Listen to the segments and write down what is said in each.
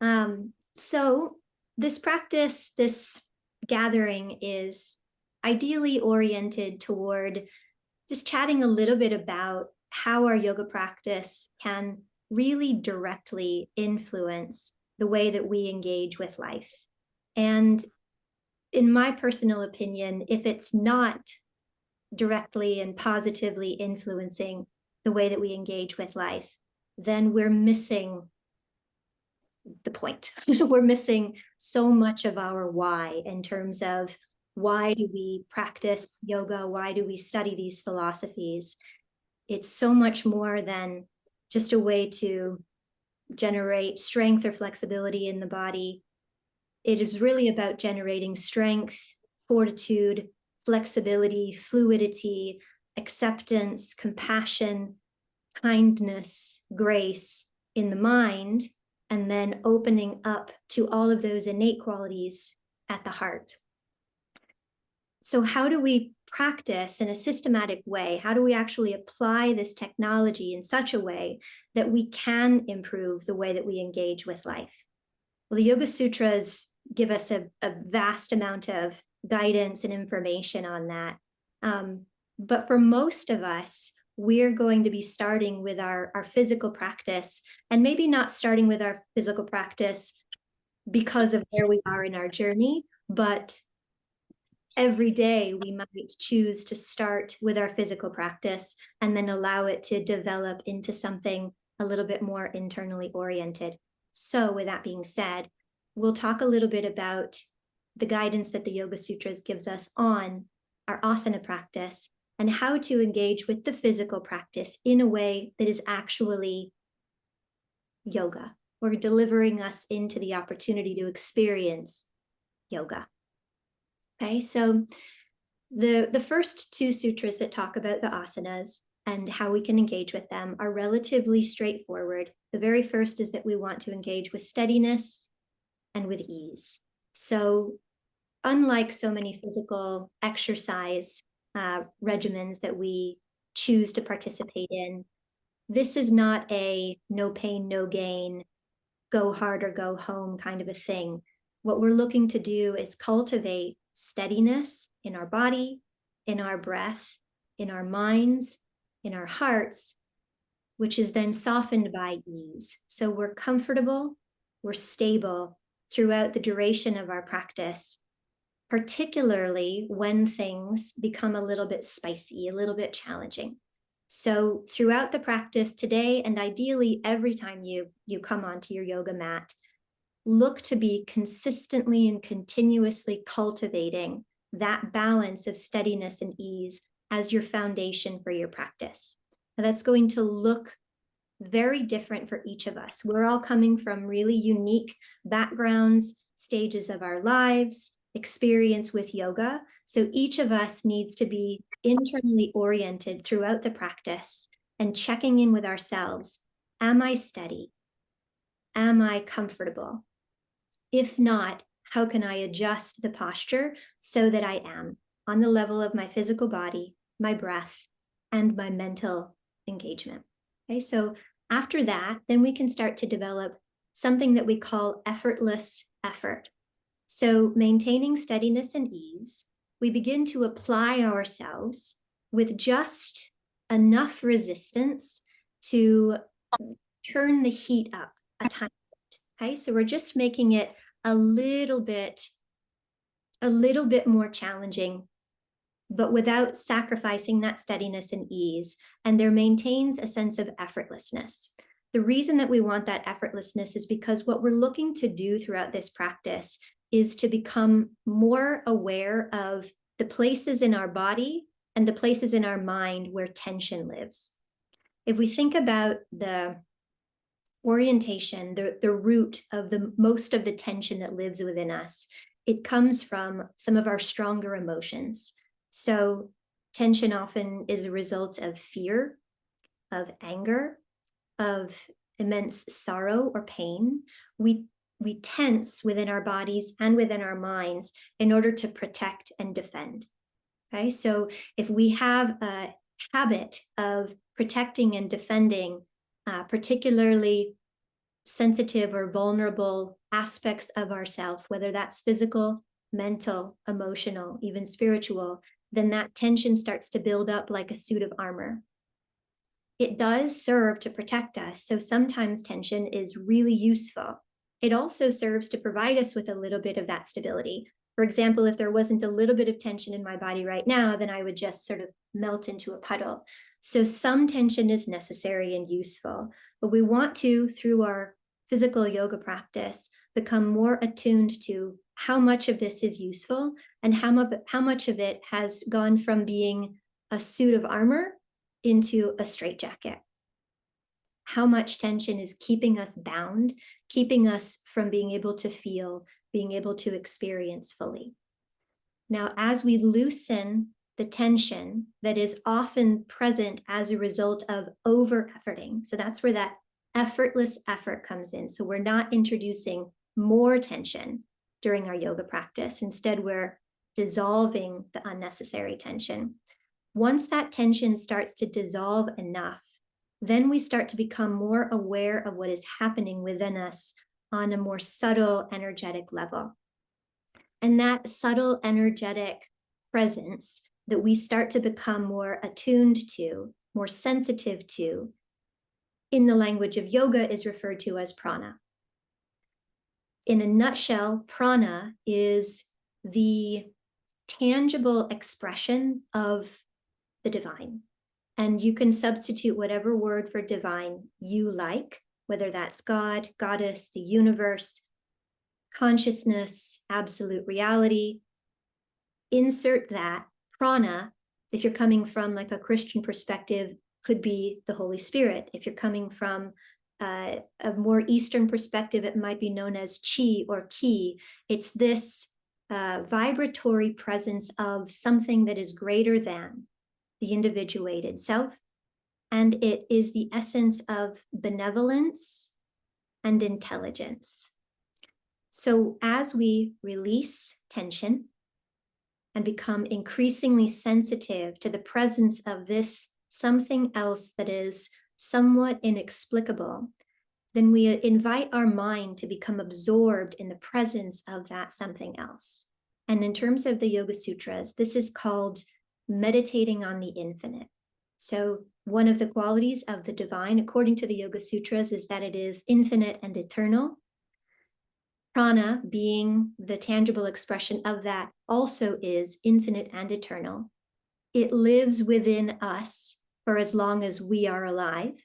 So this practice, this gathering is ideally oriented toward just chatting a little bit about how our yoga practice can really directly influence the way that we engage with life. And in my personal opinion, if it's not directly and positively influencing the way that we engage with life, then we're missing the point. We're missing so much of our why in terms of why do we practice yoga? Why do we study these philosophies? It's so much more than just a way to generate strength or flexibility in the body. It is really about generating strength, fortitude, flexibility, fluidity, acceptance, compassion, kindness, grace in the mind, and then opening up to all of those innate qualities at the heart. So how do we practice in a systematic way? How do we actually apply this technology in such a way that we can improve the way that we engage with life? Well, the Yoga Sutras give us a vast amount of guidance and information on that. But for most of us, we're going to be starting with our physical practice, and maybe not starting with our physical practice because of where we are in our journey, but every day we might choose to start with our physical practice and then allow it to develop into something a little bit more internally oriented. So with that being said, we'll talk a little bit about the guidance that the Yoga Sutras gives us on our asana practice and how to engage with the physical practice in a way that is actually yoga, or delivering us into the opportunity to experience yoga. Okay, so the first two sutras that talk about the asanas and how we can engage with them are relatively straightforward. The very first is that we want to engage with steadiness and with ease. So unlike so many physical exercise regimens that we choose to participate in, this is not a no pain, no gain, go hard or go home kind of a thing. What we're looking to do is cultivate steadiness in our body, in our breath, in our minds, in our hearts, which is then softened by ease. So we're comfortable, we're stable throughout the duration of our practice, particularly when things become a little bit spicy, a little bit challenging. So throughout the practice today, and ideally every time you come onto your yoga mat, look to be consistently and continuously cultivating that balance of steadiness and ease as your foundation for your practice. Now, that's going to look very different for each of us. We're all coming from really unique backgrounds, stages of our lives, experience with yoga. So each of us needs to be internally oriented throughout the practice and checking in with ourselves. Am I steady? Am I comfortable? If not, how can I adjust the posture so that I am on the level of my physical body, my breath, and my mental engagement? Okay, so after that, then we can start to develop something that we call effortless effort. So maintaining steadiness and ease, we begin to apply ourselves with just enough resistance to turn the heat up a tiny bit. Okay, so we're just making it a little bit more challenging, but without sacrificing that steadiness and ease. And there maintains a sense of effortlessness. The reason that we want that effortlessness is because what we're looking to do throughout this practice is to become more aware of the places in our body and the places in our mind where tension lives. If we think about the orientation, the root of the most of the tension that lives within us, it comes from some of our stronger emotions. So tension often is a result of fear, of anger, of immense sorrow or pain. We tense within our bodies and within our minds in order to protect and defend. Okay, so if we have a habit of protecting and defending, particularly sensitive or vulnerable aspects of ourself, whether that's physical, mental, emotional, even spiritual, then that tension starts to build up like a suit of armor. It does serve to protect us, so sometimes tension is really useful. It also serves to provide us with a little bit of that stability. For example, if there wasn't a little bit of tension in my body right now, then I would just sort of melt into a puddle. So some tension is necessary and useful, but we want to, through our physical yoga practice, become more attuned to how much of this is useful and how much of it has gone from being a suit of armor into a straitjacket. How much tension is keeping us bound, keeping us from being able to feel, being able to experience fully. Now, as we loosen the tension that is often present as a result of over-efforting, so that's where that effortless effort comes in. So we're not introducing more tension during our yoga practice. Instead, we're dissolving the unnecessary tension. Once that tension starts to dissolve enough, then we start to become more aware of what is happening within us on a more subtle energetic level. And that subtle energetic presence that we start to become more attuned to, more sensitive to, in the language of yoga is referred to as prana. In a nutshell, prana is the tangible expression of the divine. And you can substitute whatever word for divine you like, whether that's God, goddess, the universe, consciousness, absolute reality. Insert that. Prana, if you're coming from like a Christian perspective, could be the Holy Spirit. If you're coming from a more Eastern perspective, it might be known as chi or ki. It's this vibratory presence of something that is greater than the individuated self, and it is the essence of benevolence and intelligence. So as we release tension and become increasingly sensitive to the presence of this something else that is somewhat inexplicable, then we invite our mind to become absorbed in the presence of that something else. And in terms of the Yoga Sutras, this is called meditating on the infinite. So one of the qualities of the divine, according to the Yoga Sutras, is that it is infinite and eternal. Prana, being the tangible expression of that, also is infinite and eternal. It lives within us for as long as we are alive.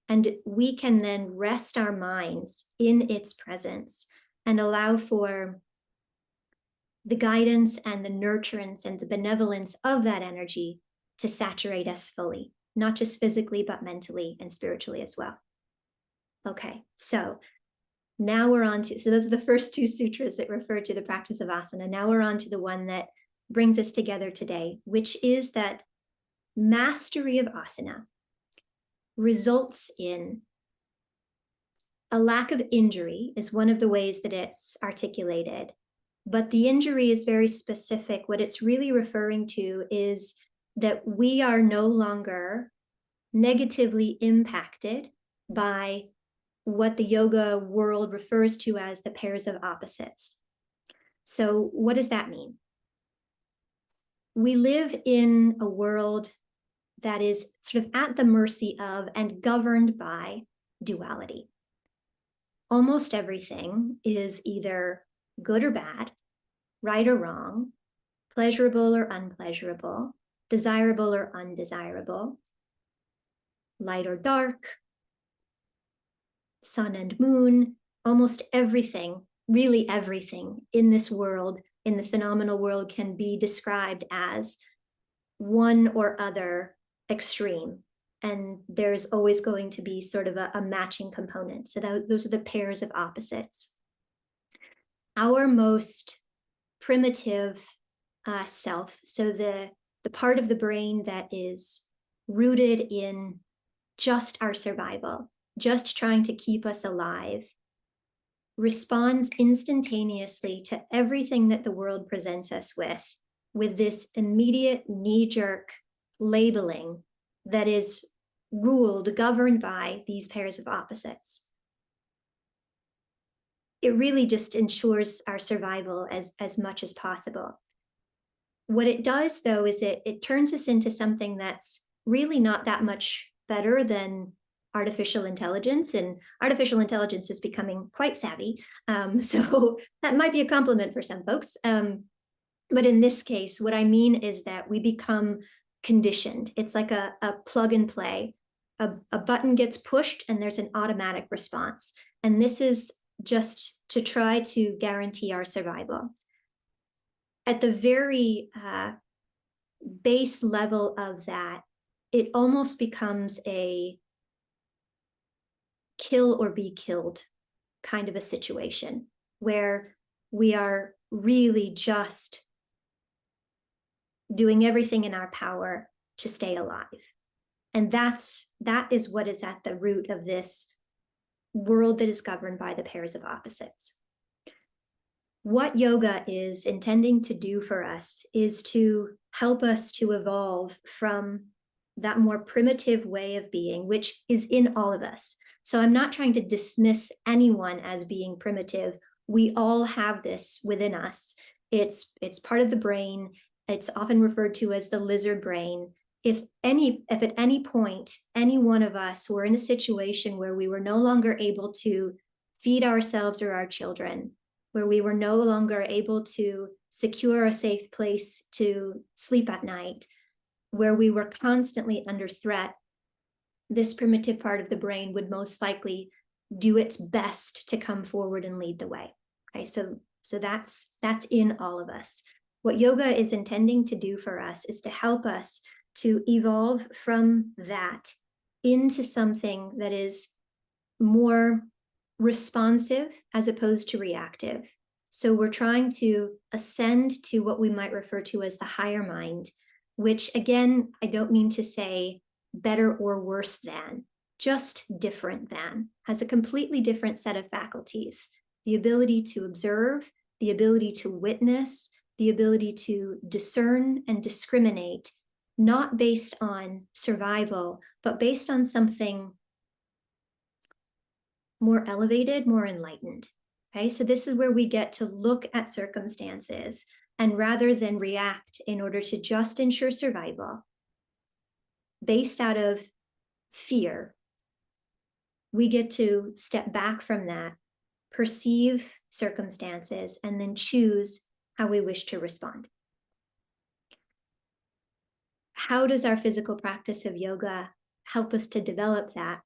And we can then rest our minds in its presence and allow for the guidance and the nurturance and the benevolence of that energy to saturate us fully, not just physically, but mentally and spiritually as well. Okay, so now we're on to, so those are the first two sutras that refer to the practice of asana. Now we're on to the one that brings us together today, which is that mastery of asana results in a lack of injury is one of the ways that it's articulated. But the injury is very specific. What it's really referring to is that we are no longer negatively impacted by what the yoga world refers to as the pairs of opposites. So what does that mean? We live in a world that is sort of at the mercy of and governed by duality. Almost everything is either good or bad, right or wrong, pleasurable or unpleasurable, desirable or undesirable, light or dark, sun and moon. Almost everything, really everything in this world, in the phenomenal world, can be described as one or other extreme. And there's always going to be sort of a matching component. So those are the pairs of opposites. Our most primitive self, so the part of the brain that is rooted in just our survival, just trying to keep us alive, responds instantaneously to everything that the world presents us with this immediate knee-jerk labeling that is governed by these pairs of opposites. it really just ensures our survival as much as possible. What it does, though, is it turns us into something that's really not that much better than artificial intelligence, and artificial intelligence is becoming quite savvy. So that might be a compliment for some folks. But in this case, what I mean is that we become conditioned. It's like a plug and play. A button gets pushed and there's an automatic response. And this is just to try to guarantee our survival. At the very base level of that, it almost becomes a kill or be killed kind of a situation where we are really just doing everything in our power to stay alive. And that is what is at the root of this world that is governed by the pairs of opposites. What yoga is intending to do for us is to help us to evolve from that more primitive way of being, which is in all of us. So I'm not trying to dismiss anyone as being primitive. We all have this within us. It's part of the brain. It's often referred to as the lizard brain. If at any point, any one of us were in a situation where we were no longer able to feed ourselves or our children, where we were no longer able to secure a safe place to sleep at night, where we were constantly under threat, this primitive part of the brain would most likely do its best to come forward and lead the way. Okay, so that's in all of us. What yoga is intending to do for us is to help us to evolve from that into something that is more responsive as opposed to reactive. So we're trying to ascend to what we might refer to as the higher mind, which again, I don't mean to say better or worse than, just different than, has a completely different set of faculties. The ability to observe, the ability to witness, the ability to discern and discriminate, not based on survival, but based on something more elevated, more enlightened. Okay, so this is where we get to look at circumstances, and rather than react in order to just ensure survival, based out of fear, we get to step back from that, perceive circumstances, and then choose how we wish to respond. How does our physical practice of yoga help us to develop that?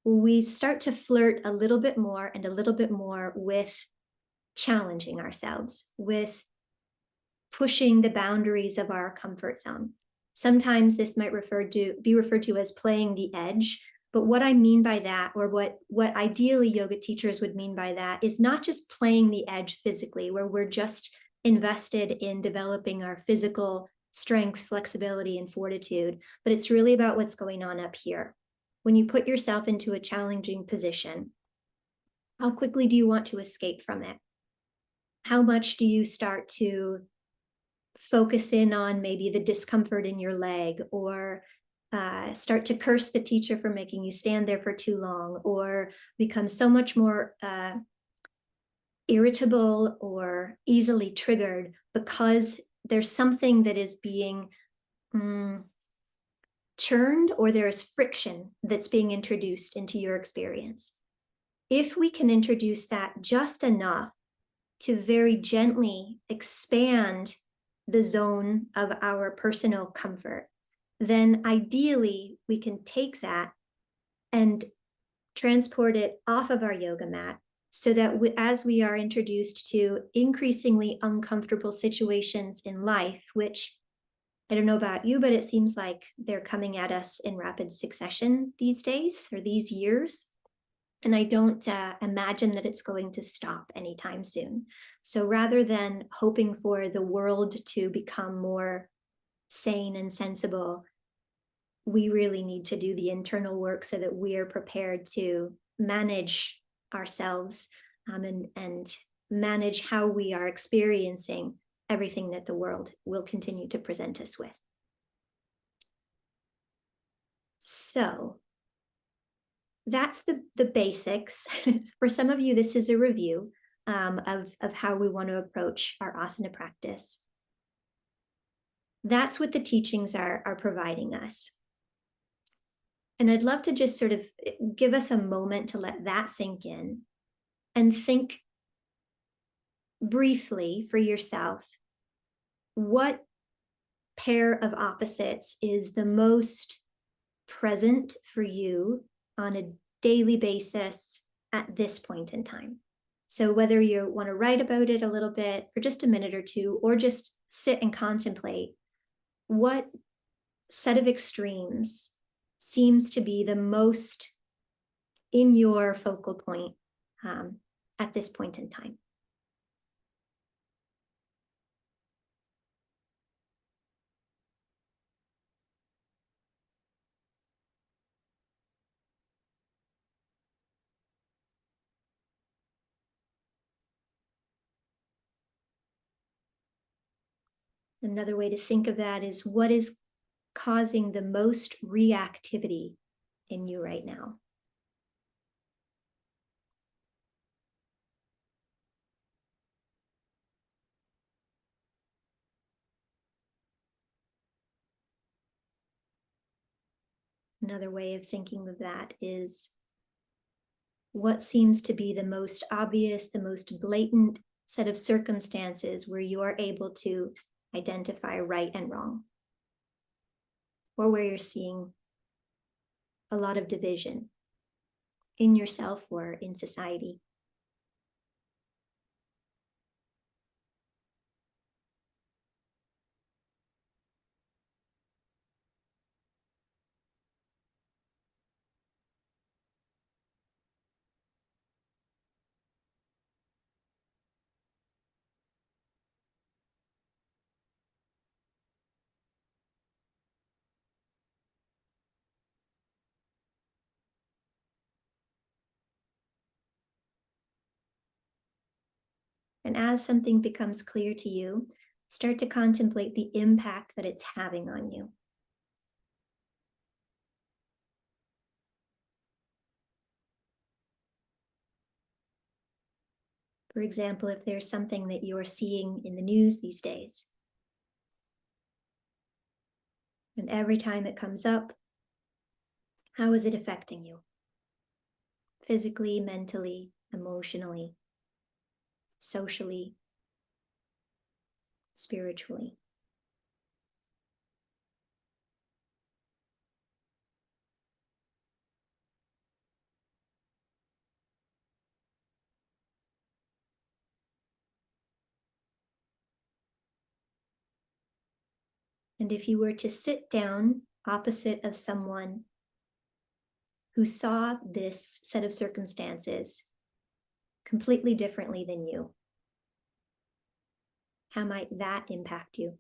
We start to flirt a little bit more and a little bit more with challenging ourselves, with pushing the boundaries of our comfort zone. Sometimes this might be referred to as playing the edge, but what I mean by that, or what ideally yoga teachers would mean by that, is not just playing the edge physically, where we're just invested in developing our physical strength, flexibility, and fortitude, but it's really about what's going on up here. When you put yourself into a challenging position, how quickly do you want to escape from it? How much do you start to focus in on maybe the discomfort in your leg, or start to curse the teacher for making you stand there for too long, or become so much more irritable or easily triggered because there's something that is being churned, or there is friction that's being introduced into your experience. If we can introduce that just enough to very gently expand the zone of our personal comfort, then ideally we can take that and transport it off of our yoga mat, so that as we are introduced to increasingly uncomfortable situations in life, which I don't know about you, but it seems like they're coming at us in rapid succession these days, or these years. And I don't imagine that it's going to stop anytime soon. So rather than hoping for the world to become more sane and sensible, we really need to do the internal work so that we are prepared to manage ourselves and manage how we are experiencing everything that the world will continue to present us with. So that's the basics. For some of you, this is a review. of how we want to approach our asana practice. That's what the teachings are providing us. And I'd love to just sort of give us a moment to let that sink in and think briefly for yourself, what pair of opposites is the most present for you on a daily basis at this point in time? So whether you want to write about it a little bit for just a minute or two, or just sit and contemplate, what set of extremes seems to be the most in your focal point at this point in time? Another way to think of that is, what is causing the most reactivity in you right now? Another way of thinking of that is, what seems to be the most obvious, the most blatant set of circumstances where you are able to identify right and wrong, or where you're seeing a lot of division in yourself or in society? And as something becomes clear to you, start to contemplate the impact that it's having on you. For example, if there's something that you're seeing in the news these days, and every time it comes up, how is it affecting you? Physically, mentally, emotionally, socially, spiritually. And if you were to sit down opposite of someone who saw this set of circumstances completely differently than you, how might that impact you?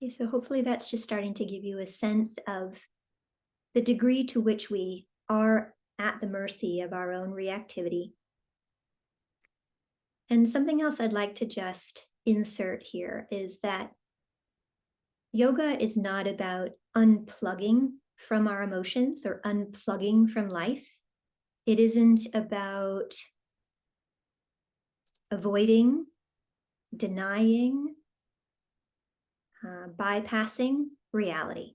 Okay, so hopefully that's just starting to give you a sense of the degree to which we are at the mercy of our own reactivity. And something else I'd like to just insert here is that yoga is not about unplugging from our emotions or unplugging from life. It isn't about avoiding, denying, bypassing reality.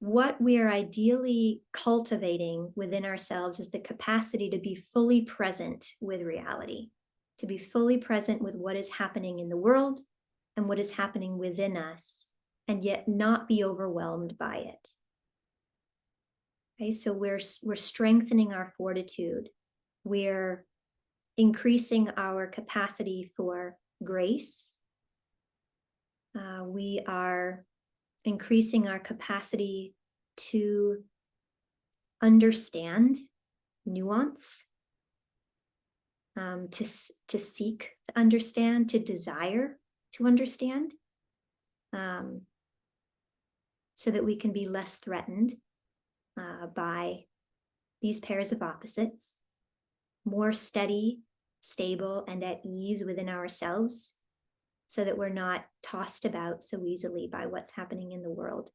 What we are ideally cultivating within ourselves is the capacity to be fully present with reality, to be fully present with what is happening in the world and what is happening within us, and yet not be overwhelmed by it. Okay, so we're strengthening our fortitude. We're increasing our capacity for grace. We are increasing our capacity to understand nuance, to seek to understand, to desire to understand, so that we can be less threatened by these pairs of opposites, more steady, stable, and at ease within ourselves, so that we're not tossed about so easily by what's happening in the world.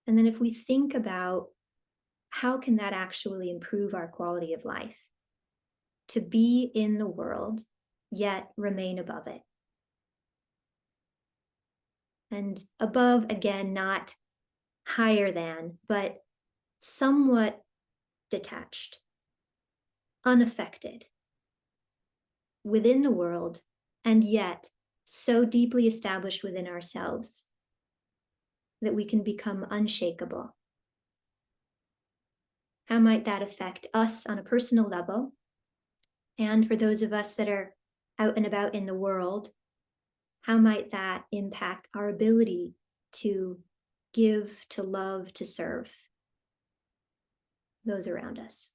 And then if we think about how can that actually improve our quality of life, to be in the world, yet remain above it. And above, again, not higher than, but somewhat detached, unaffected within the world, and yet so deeply established within ourselves that we can become unshakable. How might that affect us on a personal level? And for those of us that are out and about in the world, how might that impact our ability to give, to love, to serve those around us?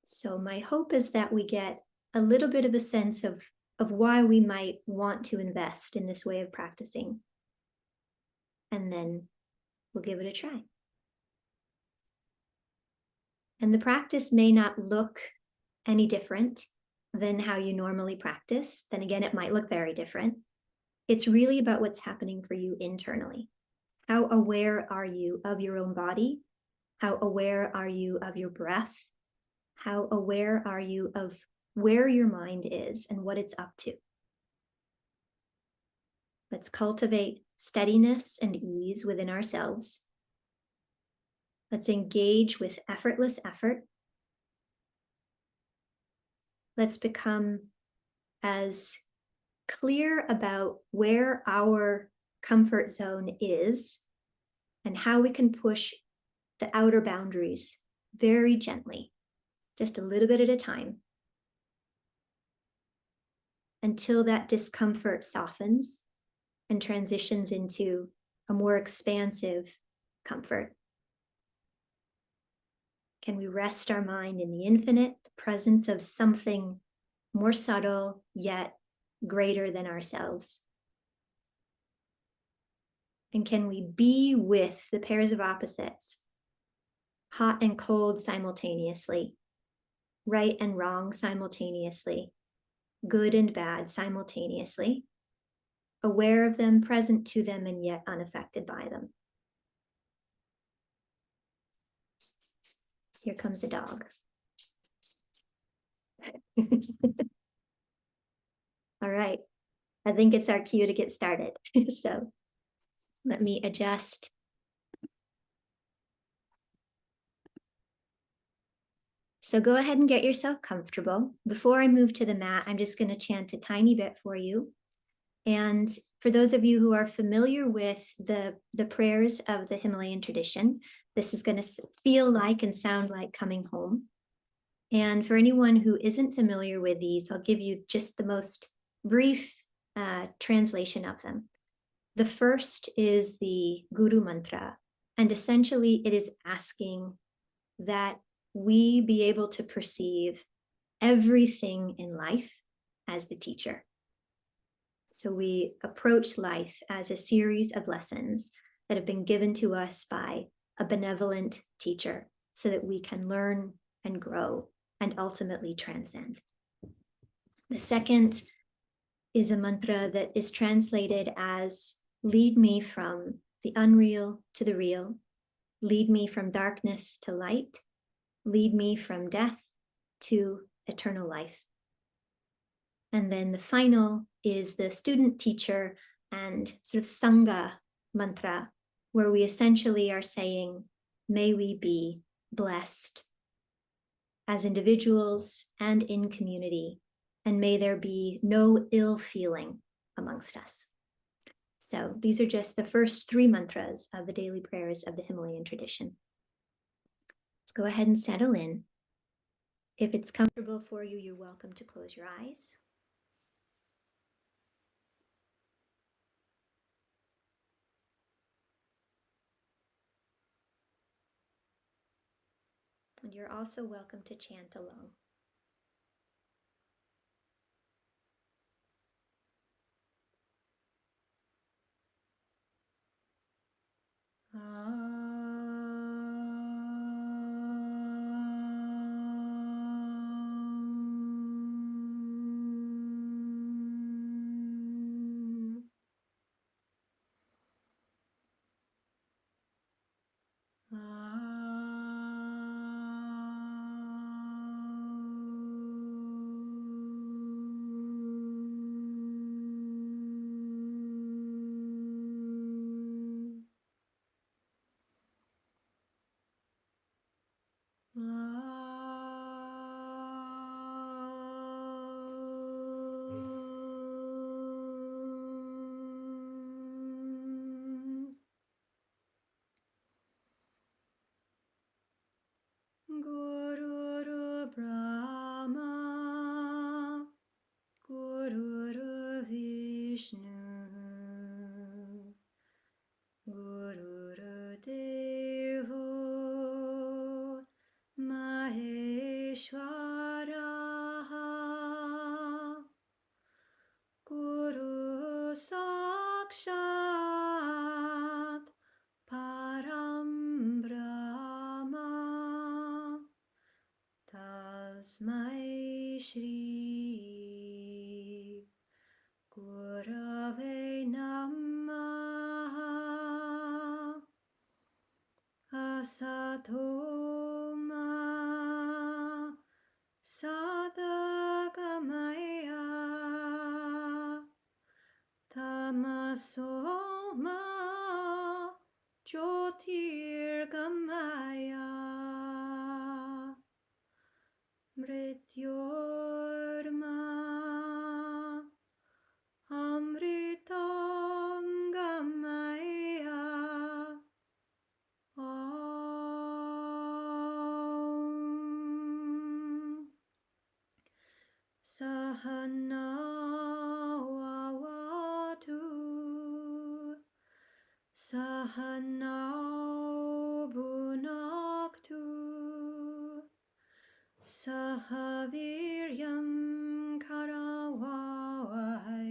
So my hope is that we get a little bit of a sense of why we might want to invest in this way of practicing. And then we'll give it a try. And the practice may not look any different than how you normally practice. Then again, it might look very different. It's really about what's happening for you internally. How aware are you of your own body? How aware are you of your breath? How aware are you of where your mind is and what it's up to? Let's cultivate steadiness and ease within ourselves. Let's engage with effortless effort. Let's become as clear about where our comfort zone is and how we can push the outer boundaries very gently, just a little bit at a time, until that discomfort softens and transitions into a more expansive comfort. Can we rest our mind in the infinite, the presence of something more subtle yet greater than ourselves? And can we be with the pairs of opposites, hot and cold simultaneously, right and wrong simultaneously, good and bad simultaneously, aware of them, present to them, and yet unaffected by them? Here comes a dog. All right, I think it's our cue to get started. So let me adjust. So go ahead and get yourself comfortable. Before I move to the mat, I'm just going to chant a tiny bit for you. And for those of you who are familiar with the prayers of the Himalayan tradition, this is going to feel like and sound like coming home. And for anyone who isn't familiar with these, I'll give you just the most brief translation of them. The first is the Guru Mantra, and essentially it is asking that we be able to perceive everything in life as the teacher. So we approach life as a series of lessons that have been given to us by a benevolent teacher so that we can learn and grow and ultimately transcend. The second is a mantra that is translated as lead me from the unreal to the real, lead me from darkness to light, lead me from death to eternal life. And then the final is the student teacher and sort of Sangha mantra, where we essentially are saying, may we be blessed as individuals and in community, and may there be no ill feeling amongst us. So these are just the first 3 mantras of the daily prayers of the Himalayan tradition. Let's go ahead and settle in. If it's comfortable for you, you're welcome to close your eyes. And you're also welcome to chant along. Guru Brahma, Guru Vishnu, Guru Devo Maheshwara, Guru Sakshat Param Brahma, Tasmai Shri Gurave Namaha. Asato Ma Sadagamaya, Tamaso Ma Jyotirgamaya, Mrityorma Amritam Gamaya. Om Sahana Vavatu, Sahana Bhunaktu, Sahaviryam Karavavai,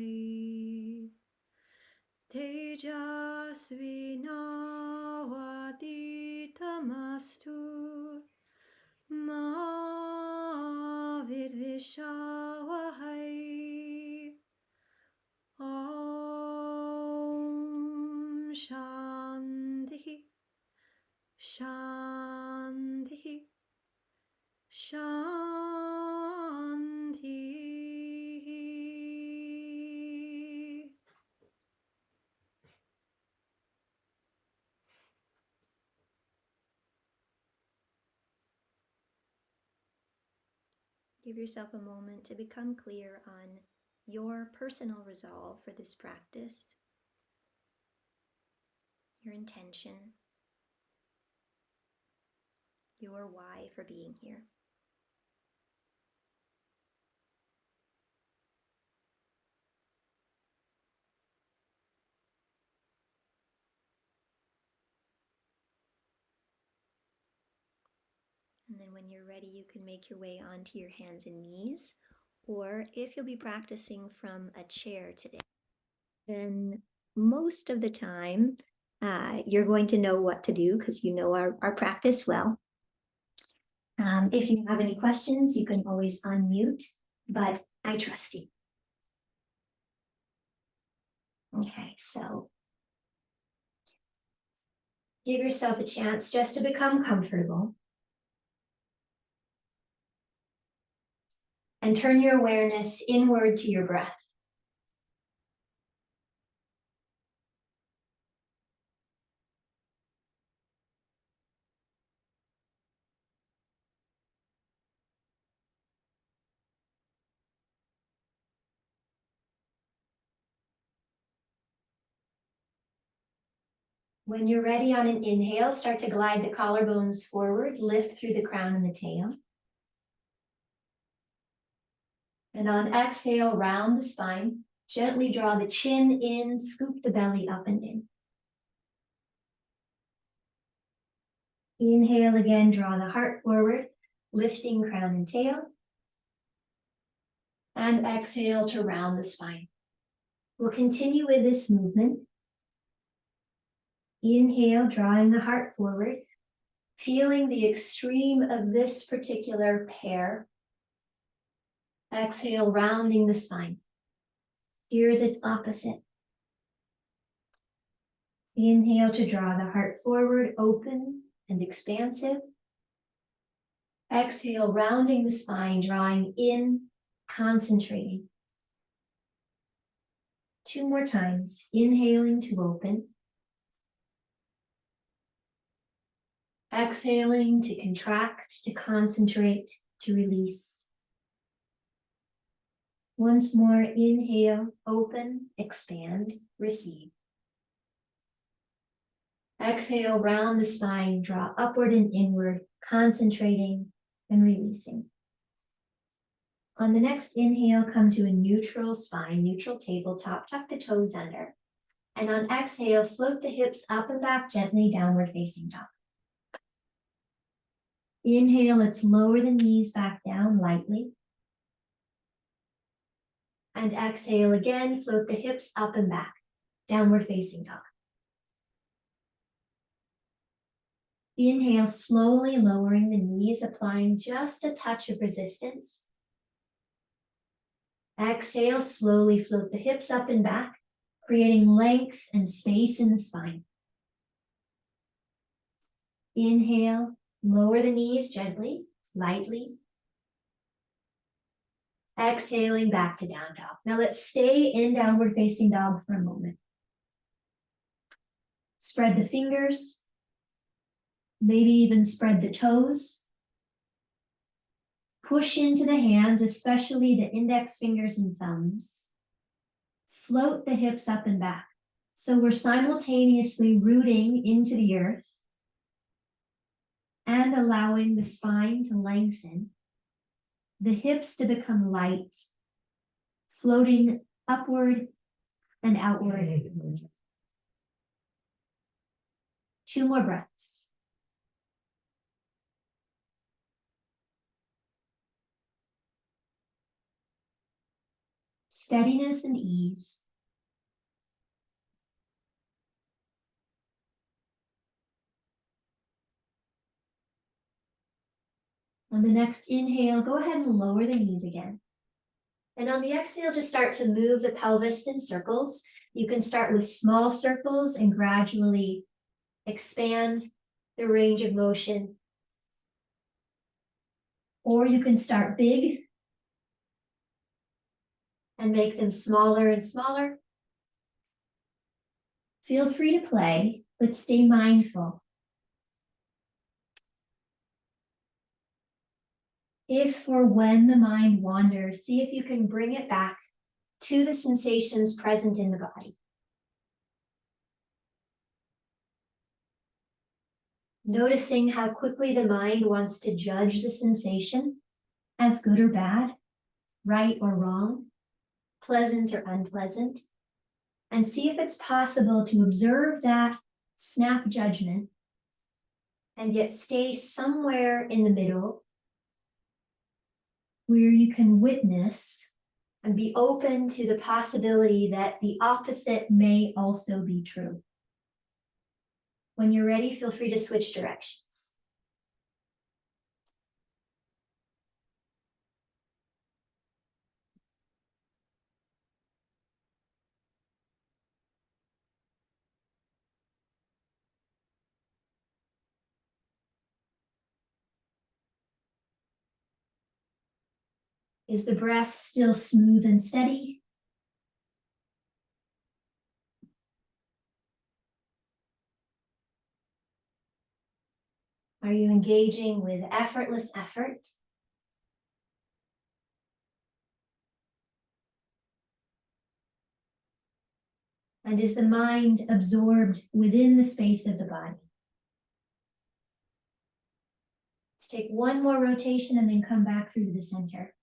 Tejasvinavaditamastu, Ma Vidvishawahai. Om Shanti, Shanti, Shanti. Give yourself a moment to become clear on your personal resolve for this practice, your intention, your why for being here. And then when you're ready, you can make your way onto your hands and knees, or if you'll be practicing from a chair today, then most of the time you're going to know what to do because you know our practice well. If you have any questions, you can always unmute, but I trust you. Okay, so give yourself a chance just to become comfortable. And turn your awareness inward to your breath. When you're ready on an inhale, start to glide the collarbones forward, lift through the crown and the tail. And on exhale, round the spine. Gently draw the chin in, scoop the belly up and in. Inhale again, draw the heart forward, lifting crown and tail. And exhale to round the spine. We'll continue with this movement. Inhale, drawing the heart forward, feeling the extreme of this particular pair. Exhale, rounding the spine. Here's its opposite. Inhale to draw the heart forward, open and expansive. Exhale, rounding the spine, drawing in, concentrating. 2 more times. Inhaling to open. Exhaling to contract, to concentrate, to release. Once more, inhale, open, expand, receive. Exhale, round the spine, draw upward and inward, concentrating and releasing. On the next inhale, come to a neutral spine, neutral tabletop, tuck the toes under. And on exhale, float the hips up and back gently, downward facing dog. Inhale, let's lower the knees back down lightly. And exhale again, float the hips up and back, downward facing dog. Inhale, slowly lowering the knees, applying just a touch of resistance. Exhale, slowly float the hips up and back, creating length and space in the spine. Inhale, lower the knees gently, lightly. Exhaling back to down dog. Now let's stay in downward facing dog for a moment. Spread the fingers, maybe even spread the toes. Push into the hands, especially the index fingers and thumbs. Float the hips up and back. So we're simultaneously rooting into the earth and allowing the spine to lengthen, the hips to become light, floating upward and outward. 2 more breaths. Steadiness and ease. On the next inhale, go ahead and lower the knees again. And on the exhale, just start to move the pelvis in circles. You can start with small circles and gradually expand the range of motion. Or you can start big and make them smaller and smaller. Feel free to play, but stay mindful. If or when the mind wanders, see if you can bring it back to the sensations present in the body. Noticing how quickly the mind wants to judge the sensation as good or bad, right or wrong, pleasant or unpleasant, and see if it's possible to observe that snap judgment and yet stay somewhere in the middle where you can witness and be open to the possibility that the opposite may also be true. When you're ready, feel free to switch directions. Is the breath still smooth and steady? Are you engaging with effortless effort? And is the mind absorbed within the space of the body? Let's take one more rotation and then come back through to the center.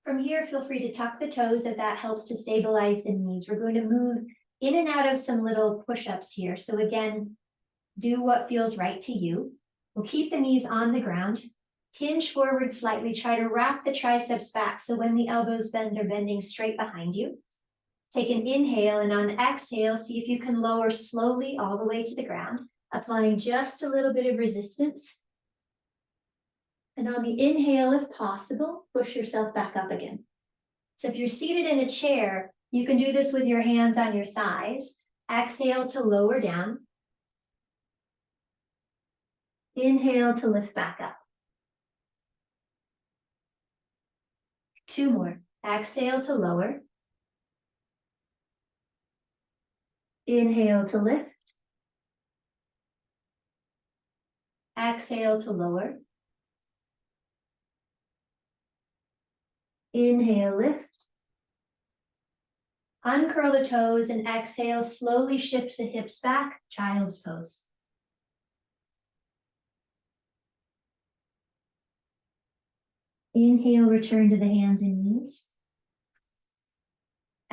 From here, feel free to tuck the toes if that helps to stabilize the knees. We're going to move in and out of some little push-ups here. So again, do what feels right to you. We'll keep the knees on the ground. Hinge forward slightly. Try to wrap the triceps back so when the elbows bend, they're bending straight behind you. Take an inhale, and on exhale, see if you can lower slowly all the way to the ground, applying just a little bit of resistance. And on the inhale, if possible, push yourself back up again. So if you're seated in a chair, you can do this with your hands on your thighs. Exhale to lower down. Inhale to lift back up. 2 more. Exhale to lower. Inhale to lift. Exhale to lower. Inhale, lift. Uncurl the toes and exhale, slowly shift the hips back, child's pose. Inhale, return to the hands and knees.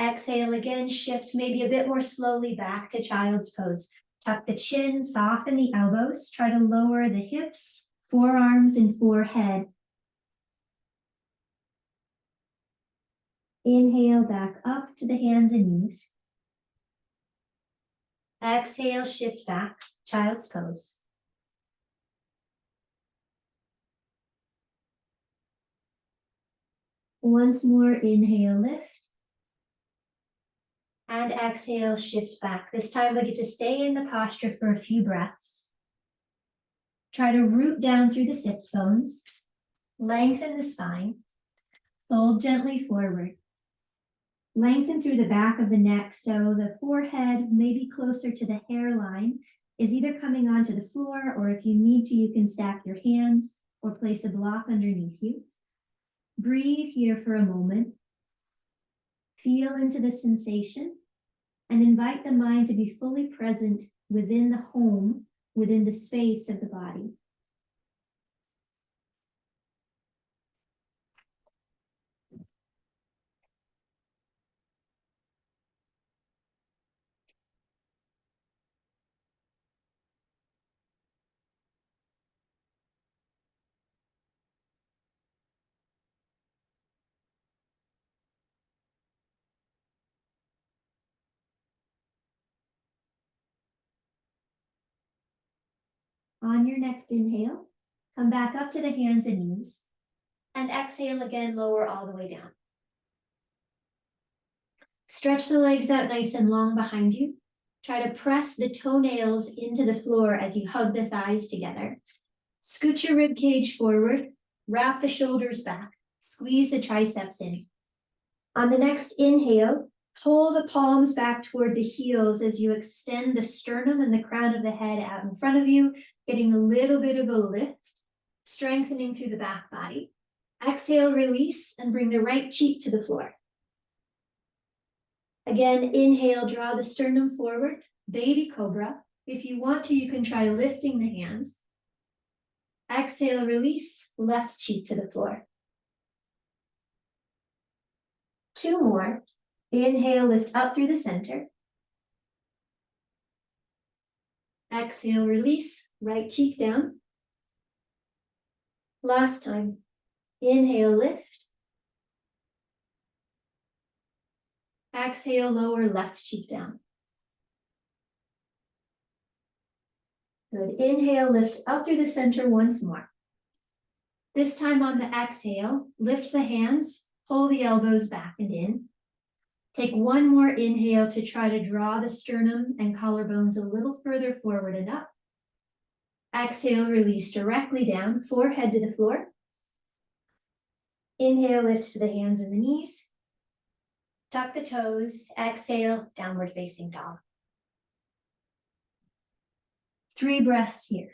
Exhale again, shift maybe a bit more slowly back to child's pose. Tuck the chin, soften the elbows, try to lower the hips, forearms and forehead. Inhale, back up to the hands and knees. Exhale, shift back, child's pose. Once more, inhale, lift. And exhale, shift back. This time we get to stay in the posture for a few breaths. Try to root down through the sits bones. Lengthen the spine. Fold gently forward. Lengthen through the back of the neck so the forehead, maybe closer to the hairline, is either coming onto the floor, or if you need to, you can stack your hands or place a block underneath you. Breathe here for a moment. Feel into the sensation and invite the mind to be fully present within the home, within the space of the body. On your next inhale, come back up to the hands and knees, and exhale again, lower all the way down. Stretch the legs out nice and long behind you. Try to press the toenails into the floor as you hug the thighs together. Scoot your rib cage forward, wrap the shoulders back, squeeze the triceps in. On the next inhale, pull the palms back toward the heels as you extend the sternum and the crown of the head out in front of you, getting a little bit of a lift, strengthening through the back body. Exhale, release, and bring the right cheek to the floor. Again, inhale, draw the sternum forward, baby cobra. If you want to, you can try lifting the hands. Exhale, release, left cheek to the floor. 2 more. Inhale, lift up through the center. Exhale, release, right cheek down. Last time. Inhale, lift. Exhale, lower, left cheek down. Good. Inhale, lift up through the center once more. This time on the exhale, lift the hands, pull the elbows back and in. Take 1 more inhale to try to draw the sternum and collarbones a little further forward and up. Exhale, release directly down, forehead to the floor. Inhale, lift to the hands and the knees. Tuck the toes, exhale, downward facing dog. 3 breaths here.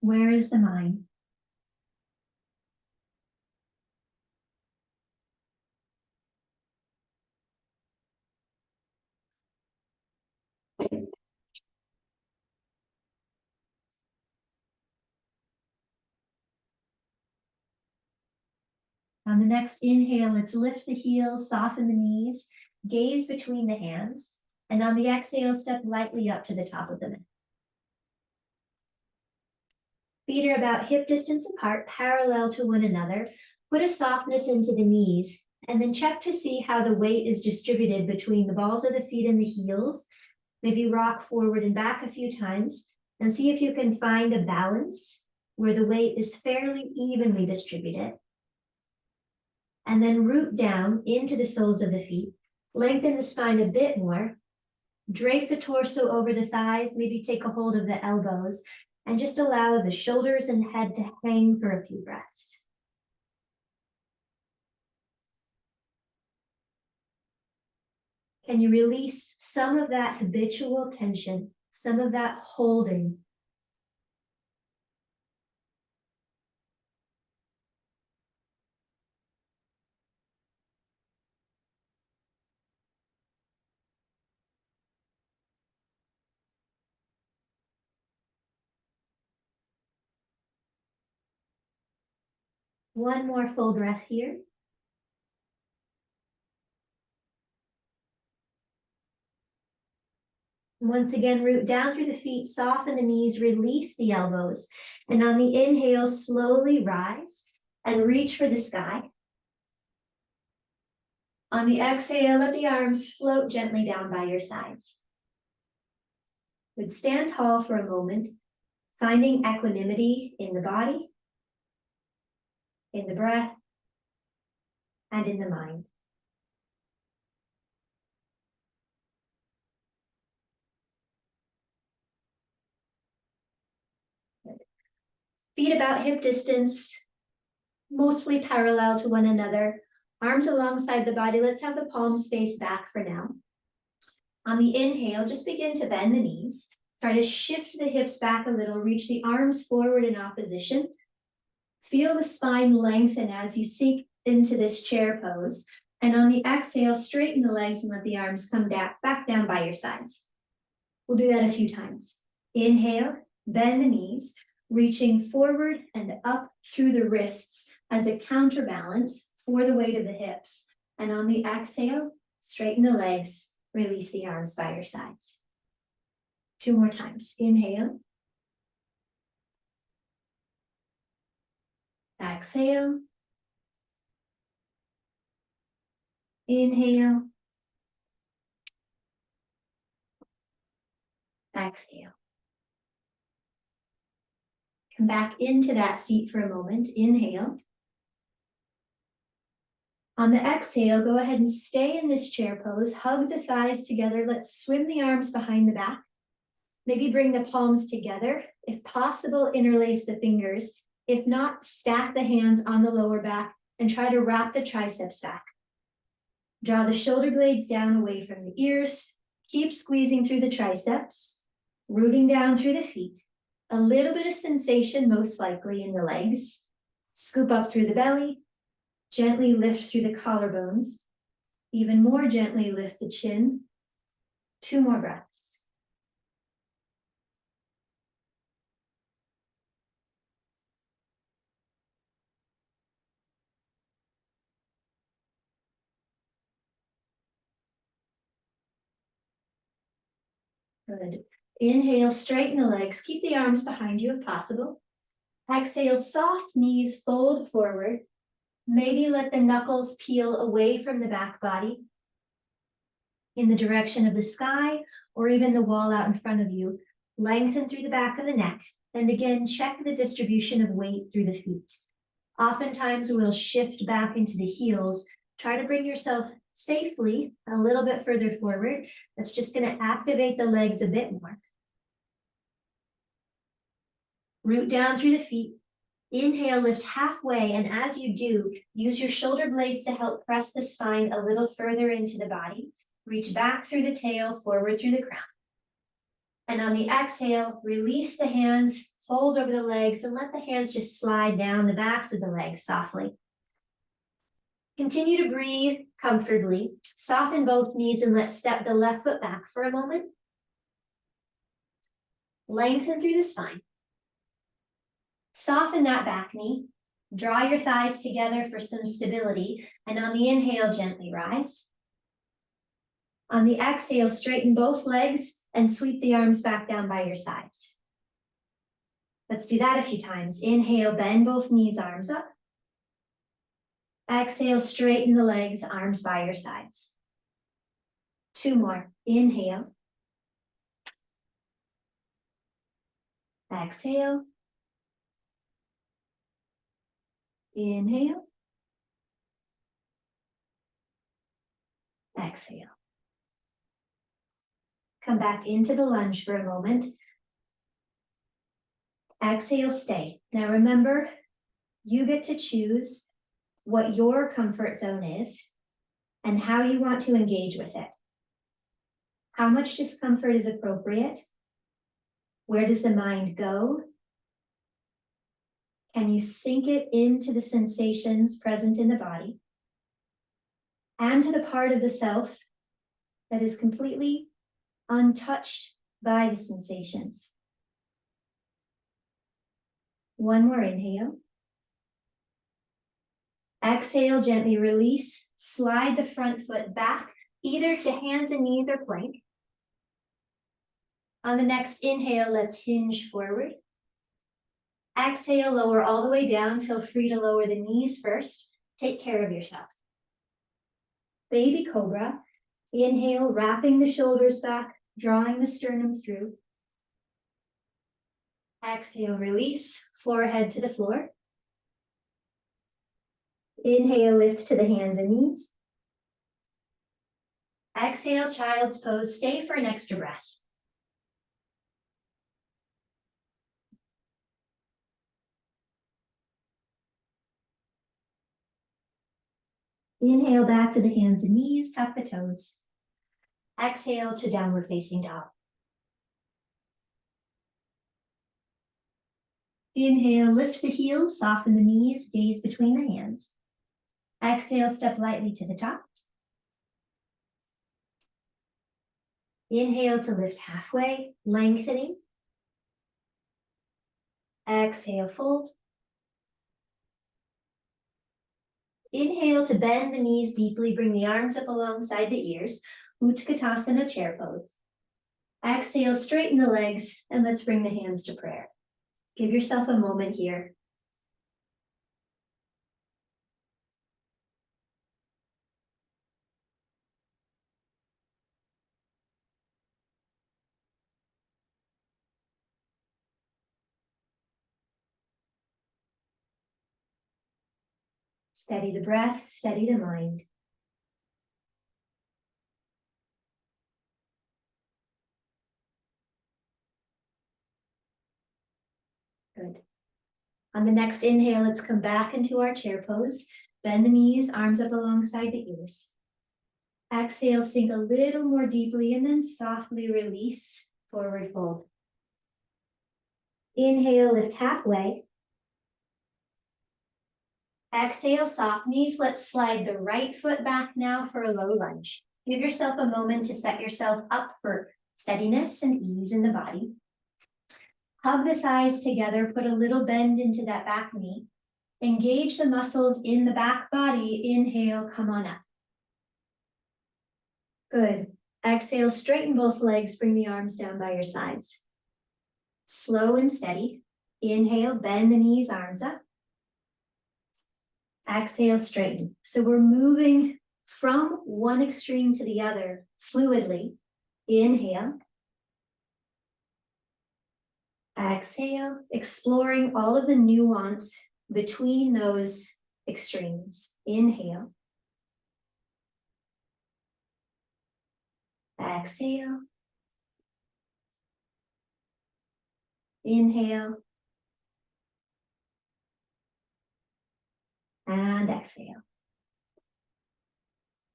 Where is the mind? On the next inhale, let's lift the heels, soften the knees, gaze between the hands. And on the exhale, step lightly up to the top of the mat. Feet are about hip distance apart, parallel to one another. Put a softness into the knees, and then check to see how the weight is distributed between the balls of the feet and the heels. Maybe rock forward and back a few times, and see if you can find a balance where the weight is fairly evenly distributed. And then root down into the soles of the feet. Lengthen the spine a bit more. Drape the torso over the thighs, maybe take a hold of the elbows, and just allow the shoulders and head to hang for a few breaths. Can you release some of that habitual tension, some of that holding? One more full breath here. Once again, root down through the feet, soften the knees, release the elbows. And on the inhale, slowly rise and reach for the sky. On the exhale, let the arms float gently down by your sides. Good. Stand tall for a moment, finding equanimity in the body, in the breath, and in the mind. Good. Feet about hip distance, mostly parallel to one another. Arms alongside the body. Let's have the palms face back for now. On the inhale, just begin to bend the knees. Try to shift the hips back a little. Reach the arms forward in opposition. Feel the spine lengthen as you sink into this chair pose. And on the exhale, straighten the legs and let the arms come back down by your sides. We'll do that a few times. Inhale, bend the knees, reaching forward and up through the wrists as a counterbalance for the weight of the hips. And on the exhale, straighten the legs, release the arms by your sides. Two more times. Inhale. Exhale. Inhale. Exhale. Come back into that seat for a moment. Inhale. On the exhale, go ahead and stay in this chair pose. Hug the thighs together. Let's swim the arms behind the back. Maybe bring the palms together. If possible, interlace the fingers. If not, stack the hands on the lower back and try to wrap the triceps back. Draw the shoulder blades down away from the ears. Keep squeezing through the triceps, rooting down through the feet. A little bit of sensation, most likely in the legs. Scoop up through the belly. Gently lift through the collarbones. Even more gently lift the chin. Two more breaths. Good. Inhale, straighten the legs. Keep the arms behind you if possible. Exhale, soft knees fold forward. Maybe let the knuckles peel away from the back body in the direction of the sky or even the wall out in front of you. Lengthen through the back of the neck. And again, check the distribution of weight through the feet. Oftentimes we'll shift back into the heels. Try to bring yourself safely a little bit further forward. That's just going to activate the legs a bit more. Root down through the feet. Inhale, lift halfway, and as you do, use your shoulder blades to help press the spine a little further into the body. Reach back through the tail, forward through the crown. And on the exhale, release the hands, fold over the legs, and let the hands just slide down the backs of the legs softly. Continue to breathe comfortably. Soften both knees and let's step the left foot back for a moment. Lengthen through the spine. Soften that back knee. Draw your thighs together for some stability, and on the inhale, gently rise. On the exhale, straighten both legs and sweep the arms back down by your sides. Let's do that a few times. Inhale, bend both knees, arms up. Exhale, straighten the legs, arms by your sides. 2 more. Inhale. Exhale. Inhale. Exhale. Come back into the lunge for a moment. Exhale, stay. Now remember, you get to choose what your comfort zone is and how you want to engage with it. How much discomfort is appropriate? Where does the mind go? Can you sink it into the sensations present in the body and to the part of the self that is completely untouched by the sensations? 1 more inhale. Exhale, gently release. Slide the front foot back, either to hands and knees or plank. On the next inhale, let's hinge forward. Exhale, lower all the way down. Feel free to lower the knees first. Take care of yourself. Baby cobra. Inhale, wrapping the shoulders back, drawing the sternum through. Exhale, release, forehead to the floor. Inhale, lift to the hands and knees. Exhale, child's pose. Stay for an extra breath. Inhale back to the hands and knees, tuck the toes. Exhale to downward facing dog. Inhale, lift the heels, soften the knees, gaze between the hands. Exhale, step lightly to the top. Inhale to lift halfway, lengthening. Exhale, fold. Inhale to bend the knees deeply, bring the arms up alongside the ears. Utkatasana, chair pose. Exhale, straighten the legs, and let's bring the hands to prayer. Give yourself a moment here. Steady the breath, steady the mind. Good. On the next inhale, let's come back into our chair pose. Bend the knees, arms up alongside the ears. Exhale, sink a little more deeply and then softly release, forward fold. Inhale, lift halfway. Exhale, soft knees. Let's slide the right foot back now for a low lunge. Give yourself a moment to set yourself up for steadiness and ease in the body. Hug the thighs together, put a little bend into that back knee. Engage the muscles in the back body. Inhale, come on up. Good. Exhale, straighten both legs, bring the arms down by your sides. Slow and steady. Inhale, bend the knees, arms up. Exhale, straighten. So we're moving from one extreme to the other fluidly. Inhale. Exhale, exploring all of the nuance between those extremes. Inhale. Exhale. Inhale. And exhale.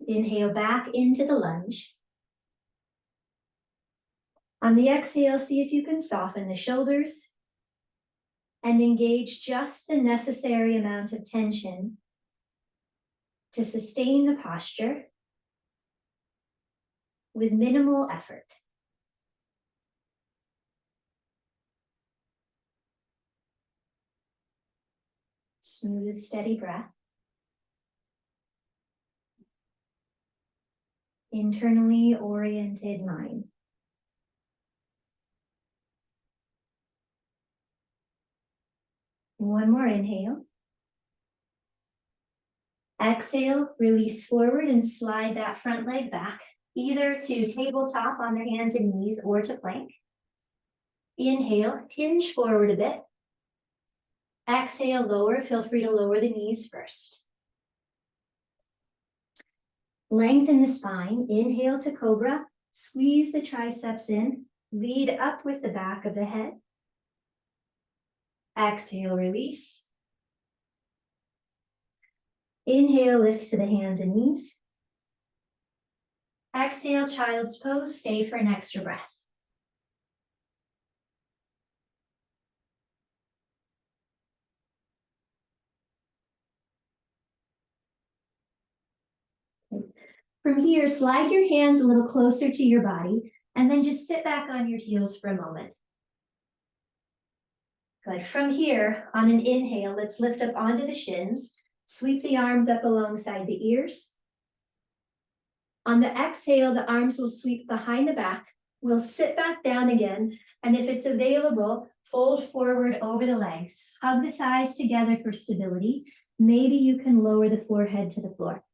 Inhale back into the lunge. On the exhale, see if you can soften the shoulders and engage just the necessary amount of tension to sustain the posture with minimal effort. Smooth, steady breath. Internally oriented mind. One more inhale. Exhale, release forward and slide that front leg back, either to tabletop on the hands and knees or to plank. Inhale, hinge forward a bit. Exhale, lower. Feel free to lower the knees first. Lengthen the spine. Inhale to cobra. Squeeze the triceps in. Lead up with the back of the head. Exhale, release. Inhale, lift to the hands and knees. Exhale, child's pose. Stay for an extra breath. From here, slide your hands a little closer to your body, and then just sit back on your heels for a moment. Good. From here, on an inhale, let's lift up onto the shins. Sweep the arms up alongside the ears. On the exhale, the arms will sweep behind the back. We'll sit back down again, and if it's available, fold forward over the legs. Hug the thighs together for stability. Maybe you can lower the forehead to the floor.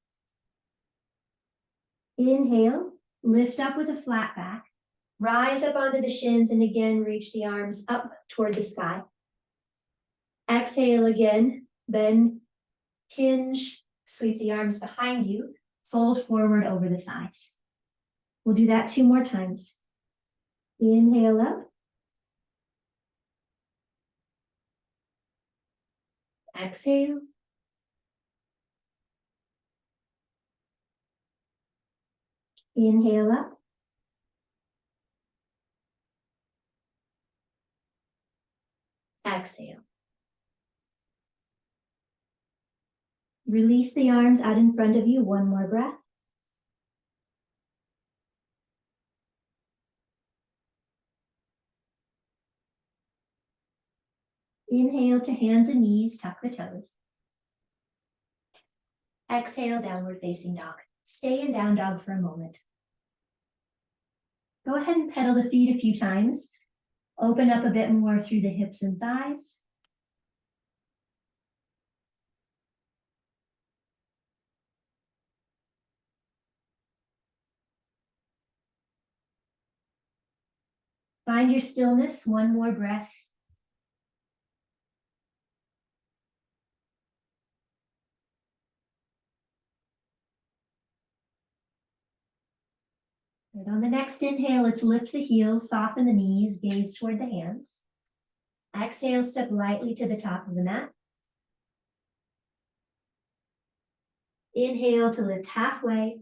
Inhale, lift up with a flat back. Rise up onto the shins and again reach the arms up toward the sky. Exhale again, then hinge, sweep the arms behind you, fold forward over the thighs. We'll do that 2 more times. Inhale up. Exhale. Inhale up. Exhale. Release the arms out in front of you. 1 more breath. Inhale to hands and knees, tuck the toes. Exhale, downward facing dog. Stay in down dog for a moment. Go ahead and pedal the feet a few times. Open up a bit more through the hips and thighs. Find your stillness. 1 more breath. And on the next inhale, let's lift the heels, soften the knees, gaze toward the hands. Exhale, step lightly to the top of the mat. Inhale to lift halfway.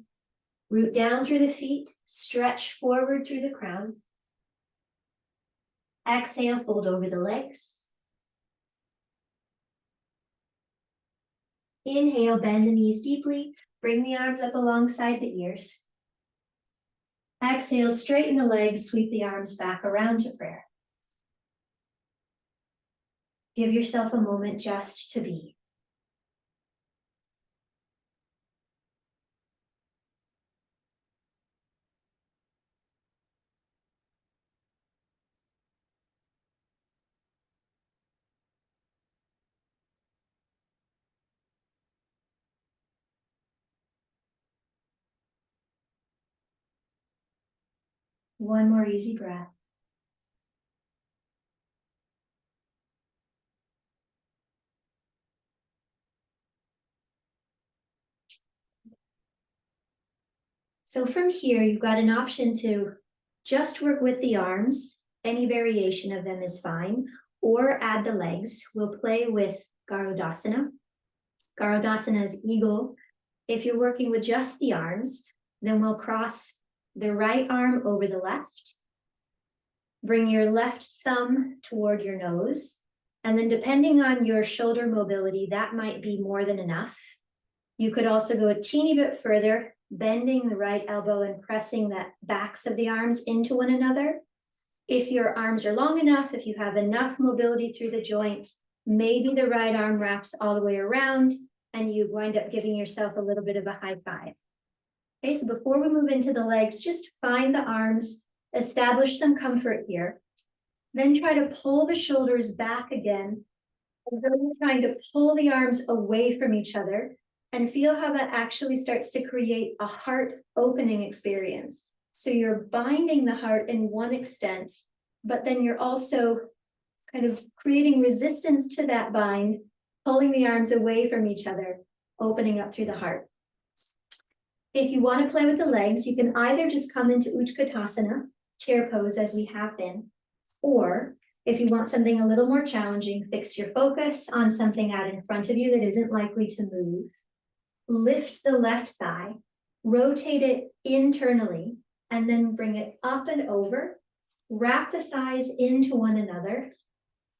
Root down through the feet, stretch forward through the crown. Exhale, fold over the legs. Inhale, bend the knees deeply. Bring the arms up alongside the ears. Exhale, straighten the legs, sweep the arms back around to prayer. Give yourself a moment just to be. One more easy breath. So from here, you've got an option to just work with the arms. Any variation of them is fine, or add the legs. We'll play with Garudasana. Garudasana is eagle. If you're working with just the arms, then we'll cross the right arm over the left. Bring your left thumb toward your nose. And then depending on your shoulder mobility, that might be more than enough. You could also go a teeny bit further, bending the right elbow and pressing the backs of the arms into one another. If your arms are long enough, if you have enough mobility through the joints, Maybe the right arm wraps all the way around and you wind up giving yourself a little bit of a high five. Okay, so before we move into the legs, just find the arms, establish some comfort here. Then try to pull the shoulders back again. And really trying to pull the arms away from each other and feel how that actually starts to create a heart opening experience. So you're binding the heart in one extent, but then you're also kind of creating resistance to that bind, pulling the arms away from each other, opening up through the heart. If you want to play with the legs, you can either just come into Utkatasana, chair pose as we have been, or if you want something a little more challenging, fix your focus on something out in front of you that isn't likely to move. Lift the left thigh, rotate it internally, and then bring it up and over. Wrap the thighs into one another,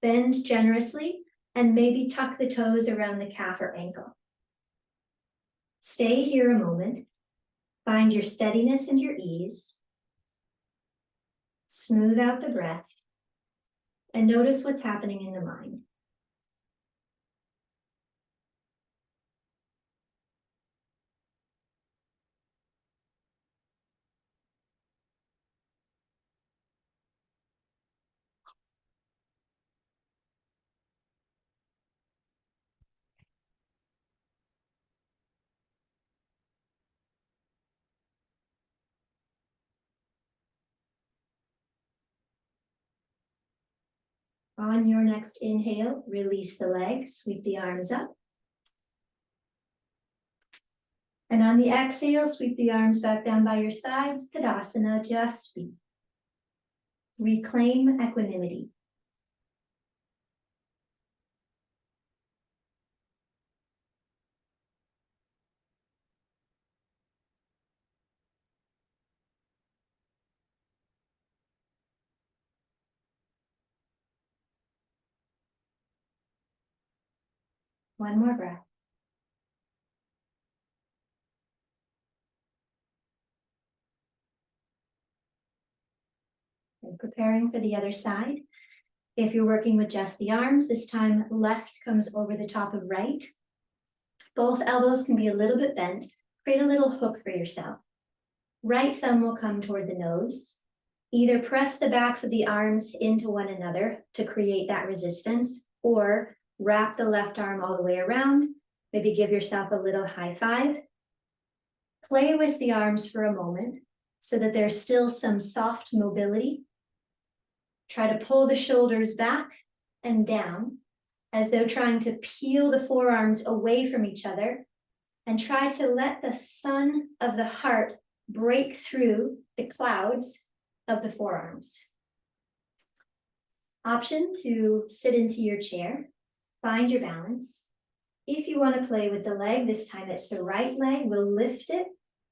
bend generously, and maybe tuck the toes around the calf or ankle. Stay here a moment. Find your steadiness and your ease. Smooth out the breath. And notice what's happening in the mind. On your next inhale, release the legs, sweep the arms up. And on the exhale, sweep the arms back down by your sides, Tadasana, just feet. Reclaim equanimity. One more breath. And preparing for the other side. If you're working with just the arms, this time left comes over the top of right. Both elbows can be a little bit bent. Create a little hook for yourself. Right thumb will come toward the nose. Either press the backs of the arms into one another to create that resistance, or wrap the left arm all the way around. Maybe give yourself a little high five. Play with the arms for a moment so that there's still some soft mobility. Try to pull the shoulders back and down as though trying to peel the forearms away from each other, and try to let the sun of the heart break through the clouds of the forearms. Option to sit into your chair, find your balance. If you want to play with the leg, this time it's the right leg, we'll lift it,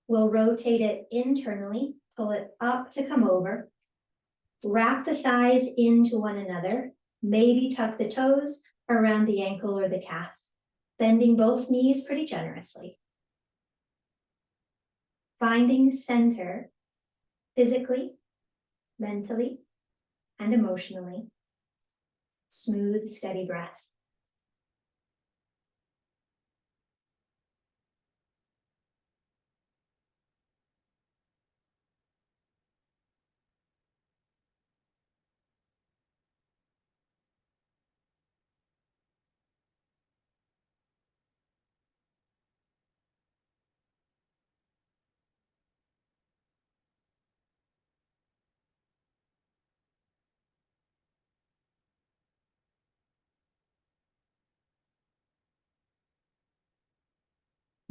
we'll rotate it internally, pull it up to come over, wrap the thighs into one another, maybe tuck the toes around the ankle or the calf, bending both knees pretty generously. Finding center physically, mentally, and emotionally. Smooth, steady breath.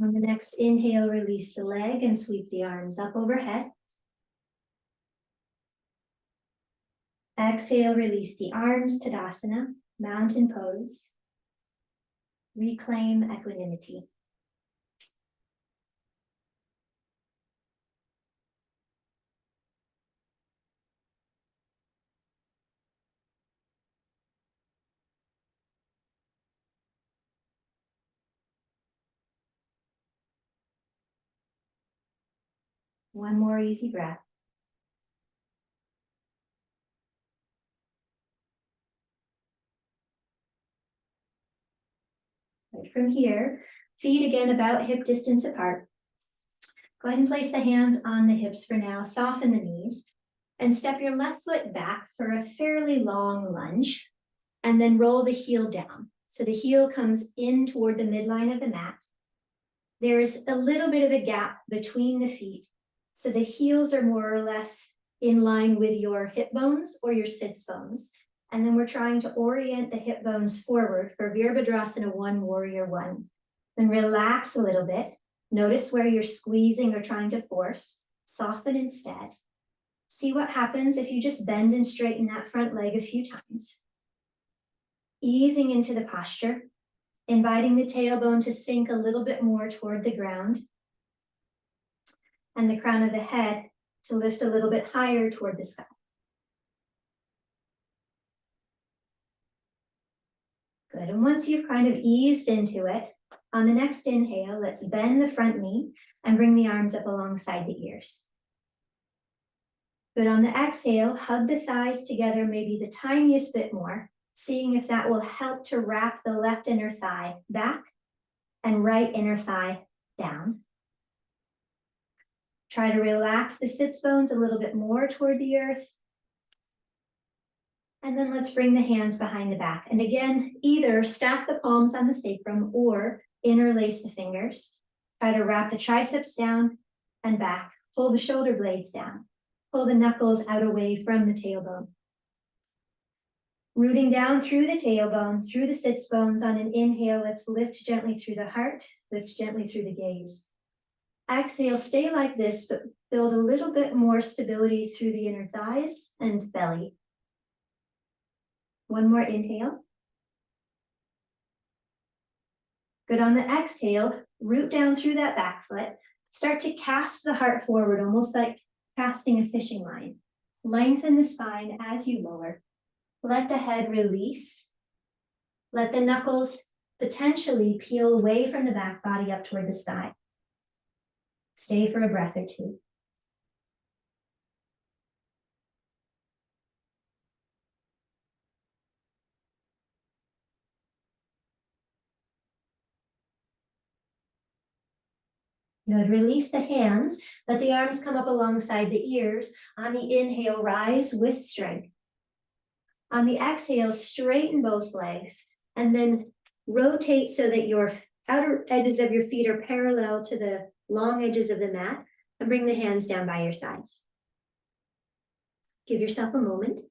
On the next inhale, release the leg and sweep the arms up overhead. Exhale, release the arms, Tadasana, mountain pose. Reclaim equanimity. One more easy breath. From here, feet again about hip distance apart. Go ahead and place the hands on the hips for now, soften the knees, and step your left foot back for a fairly long lunge, and then roll the heel down. So the heel comes in toward the midline of the mat. There's a little bit of a gap between the feet, so the heels are more or less in line with your hip bones or your sits bones. And then we're trying to orient the hip bones forward for Virabhadrasana 1, Warrior 1. Then relax a little bit. Notice where you're squeezing or trying to force. Soften instead. See what happens if you just bend and straighten that front leg a few times. Easing into the posture, inviting the tailbone to sink a little bit more toward the ground, and the crown of the head to lift a little bit higher toward the sky. Good, and once you've kind of eased into it, on the next inhale, let's bend the front knee and bring the arms up alongside the ears. Good, on the exhale, hug the thighs together maybe the tiniest bit more, seeing if that will help to wrap the left inner thigh back and right inner thigh down. Try to relax the sits bones a little bit more toward the earth. And then let's bring the hands behind the back. And again, either stack the palms on the sacrum or interlace the fingers. Try to wrap the triceps down and back. Pull the shoulder blades down. Pull the knuckles out away from the tailbone. Rooting down through the tailbone, through the sits bones. On an inhale, let's lift gently through the heart, lift gently through the gaze. Exhale, stay like this, but build a little bit more stability through the inner thighs and belly. One more inhale. Good, on the exhale, root down through that back foot. Start to cast the heart forward, almost like casting a fishing line. Lengthen the spine as you lower. Let the head release. Let the knuckles potentially peel away from the back body up toward the sky. Stay for a breath or two. Good, release the hands. Let the arms come up alongside the ears. On the inhale, rise with strength. On the exhale, straighten both legs and then rotate so that your outer edges of your feet are parallel to the long edges of the mat, and bring the hands down by your sides. Give yourself a moment.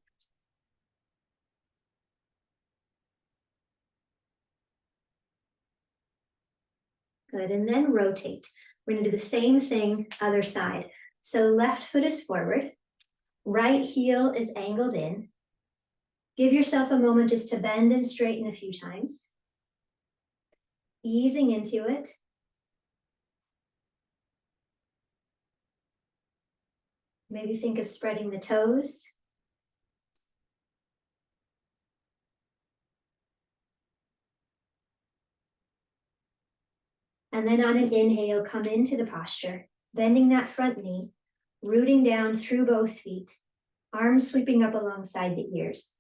Good, and then rotate. We're gonna do the same thing, other side. So left foot is forward, right heel is angled in. Give yourself a moment just to bend and straighten a few times. Easing into it. Maybe think of spreading the toes. And then on an inhale, come into the posture, bending that front knee, rooting down through both feet, arms sweeping up alongside the ears.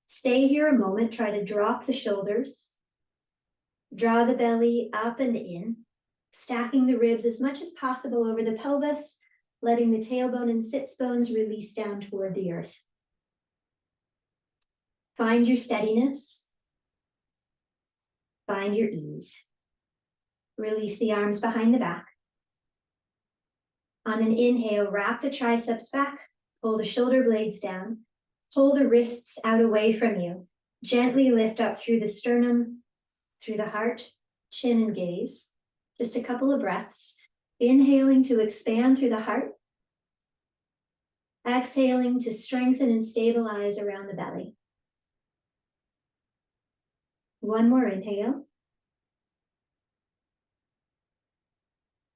Stay here a moment, try to drop the shoulders, draw the belly up and in, stacking the ribs as much as possible over the pelvis, letting the tailbone and sits bones release down toward the earth. Find your steadiness, find your ease. Release the arms behind the back. On an inhale, wrap the triceps back, pull the shoulder blades down, pull the wrists out away from you. Gently lift up through the sternum, through the heart, chin and gaze. Just a couple of breaths. Inhaling to expand through the heart. Exhaling to strengthen and stabilize around the belly. One more inhale.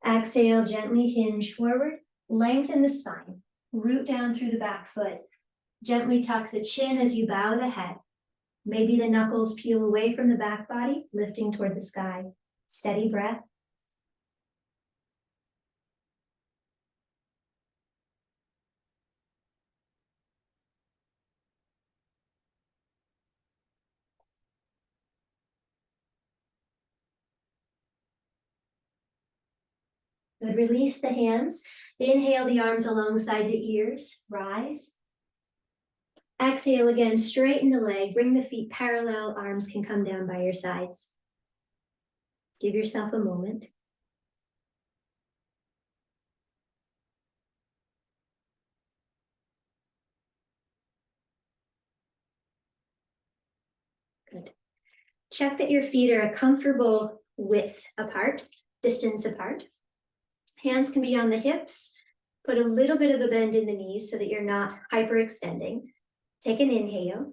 Exhale, gently hinge forward, lengthen the spine, root down through the back foot. Gently tuck the chin as you bow the head. Maybe the knuckles peel away from the back body, lifting toward the sky. Steady breath. Good, release the hands. Inhale the arms alongside the ears, rise. Exhale again, straighten the leg, bring the feet parallel, arms can come down by your sides. Give yourself a moment. Good. Check that your feet are a comfortable width apart, distance apart. Hands can be on the hips. Put a little bit of a bend in the knees so that you're not hyperextending. Take an inhale.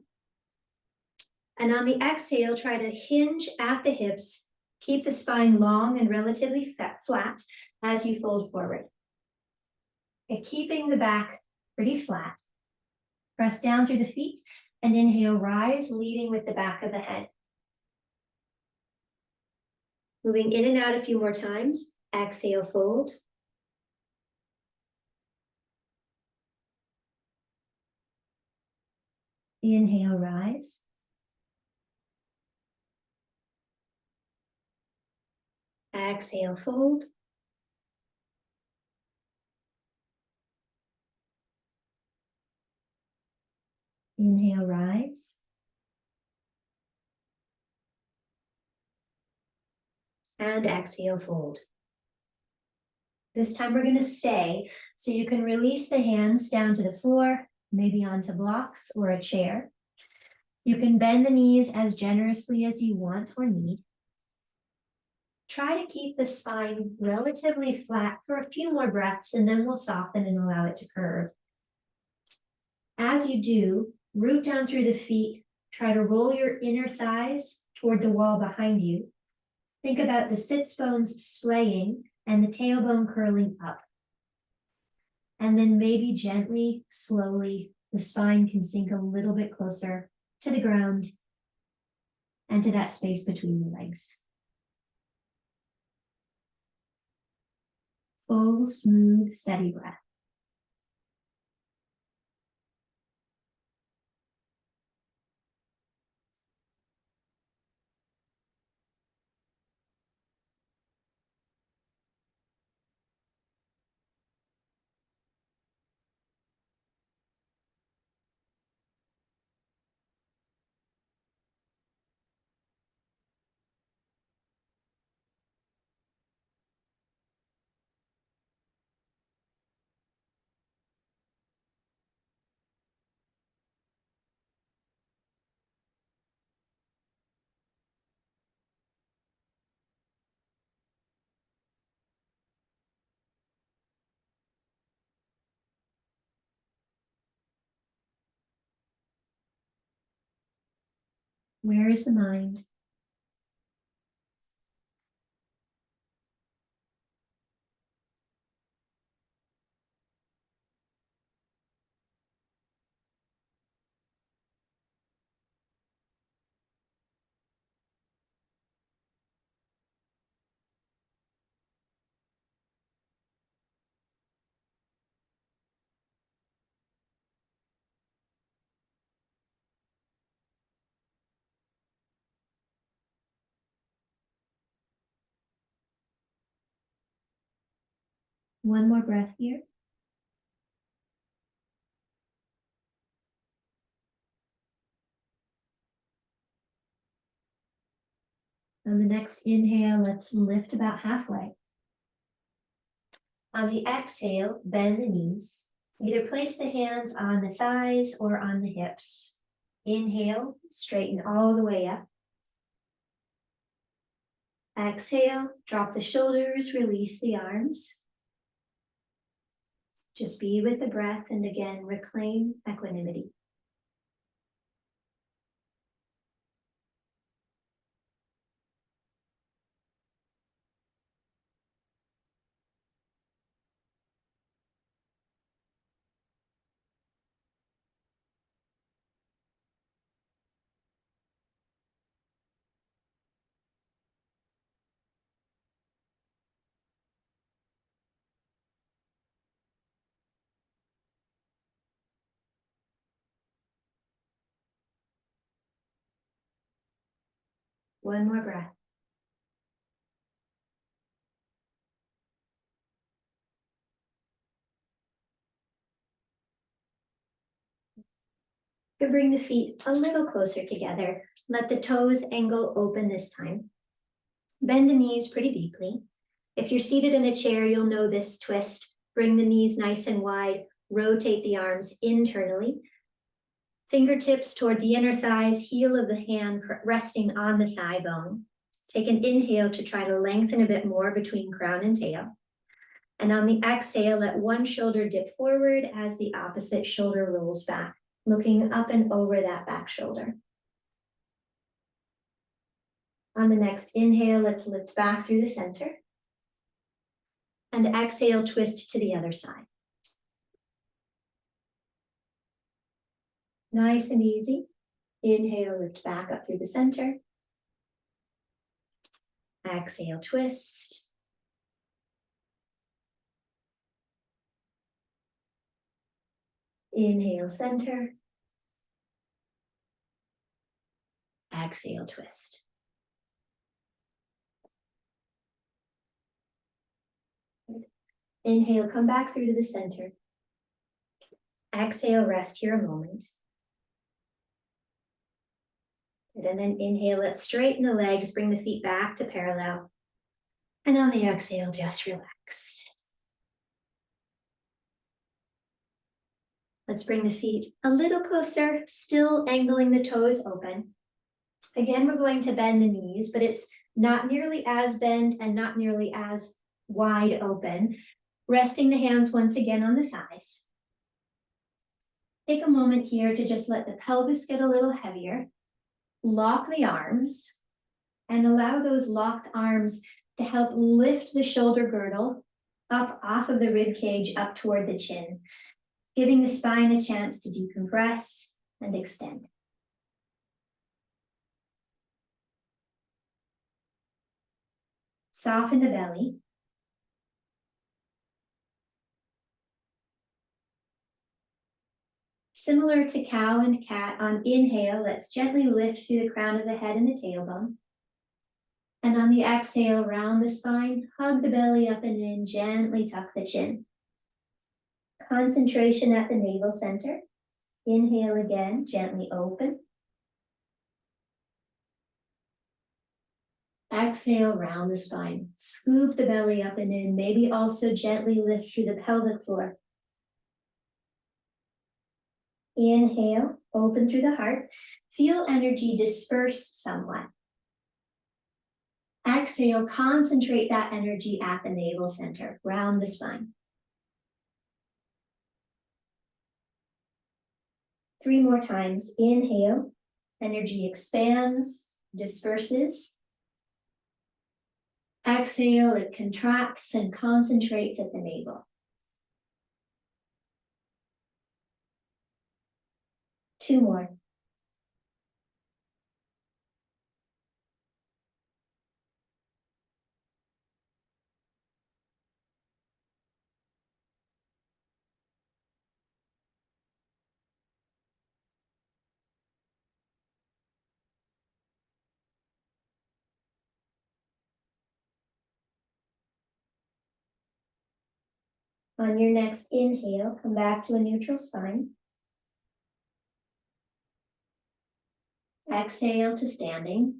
And on the exhale, try to hinge at the hips. Keep the spine long and relatively flat as you fold forward. And keeping the back pretty flat. Press down through the feet and inhale, rise, leading with the back of the head. Moving in and out a few more times. Exhale, fold. Inhale, rise. Exhale, fold. Inhale, rise. And exhale, fold. This time we're going to stay, so you can release the hands down to the floor, maybe onto blocks or a chair. You can bend the knees as generously as you want or need. Try to keep the spine relatively flat for a few more breaths, and then we'll soften and allow it to curve. As you do, root down through the feet. Try to roll your inner thighs toward the wall behind you. Think about the sits bones splaying and the tailbone curling up. And then maybe gently, slowly, the spine can sink a little bit closer to the ground and to that space between the legs. Full, smooth, steady breath. Where is the mind? One more breath here. On the next inhale, let's lift about halfway. On the exhale, bend the knees. Either place the hands on the thighs or on the hips. Inhale, straighten all the way up. Exhale, drop the shoulders, release the arms. Just be with the breath and again, reclaim equanimity. One more breath. You bring the feet a little closer together. Let the toes angle open this time. Bend the knees pretty deeply. If you're seated in a chair, you'll know this twist. Bring the knees nice and wide. Rotate the arms internally. Fingertips toward the inner thighs, heel of the hand resting on the thigh bone. Take an inhale to try to lengthen a bit more between crown and tail. And on the exhale, let one shoulder dip forward as the opposite shoulder rolls back, looking up and over that back shoulder. On the next inhale, let's lift back through the center. And exhale, twist to the other side. Nice and easy. Inhale, lift back up through the center. Exhale, twist. Inhale, center. Exhale, twist. Inhale, come back through to the center. Exhale, rest here a moment. And then inhale, let's straighten the legs, bring the feet back to parallel. And on the exhale, just relax. Let's bring the feet a little closer, still angling the toes open. Again, we're going to bend the knees, but it's not nearly as bent and not nearly as wide open. Resting the hands once again on the thighs. Take a moment here to just let the pelvis get a little heavier. Lock the arms and allow those locked arms to help lift the shoulder girdle up off of the rib cage up toward the chin, giving the spine a chance to decompress and extend. Soften the belly. Similar to cow and cat, on inhale, let's gently lift through the crown of the head and the tailbone. And on the exhale, round the spine, hug the belly up and in, gently tuck the chin. Concentration at the navel center. Inhale again, gently open. Exhale, round the spine. Scoop the belly up and in, maybe also gently lift through the pelvic floor. Inhale, open through the heart. Feel energy disperse somewhat. Exhale, concentrate that energy at the navel center, round the spine. 3 more times. Inhale, energy expands, disperses. Exhale, it contracts and concentrates at the navel. 2 more. On your next inhale, come back to a neutral spine. Exhale to standing.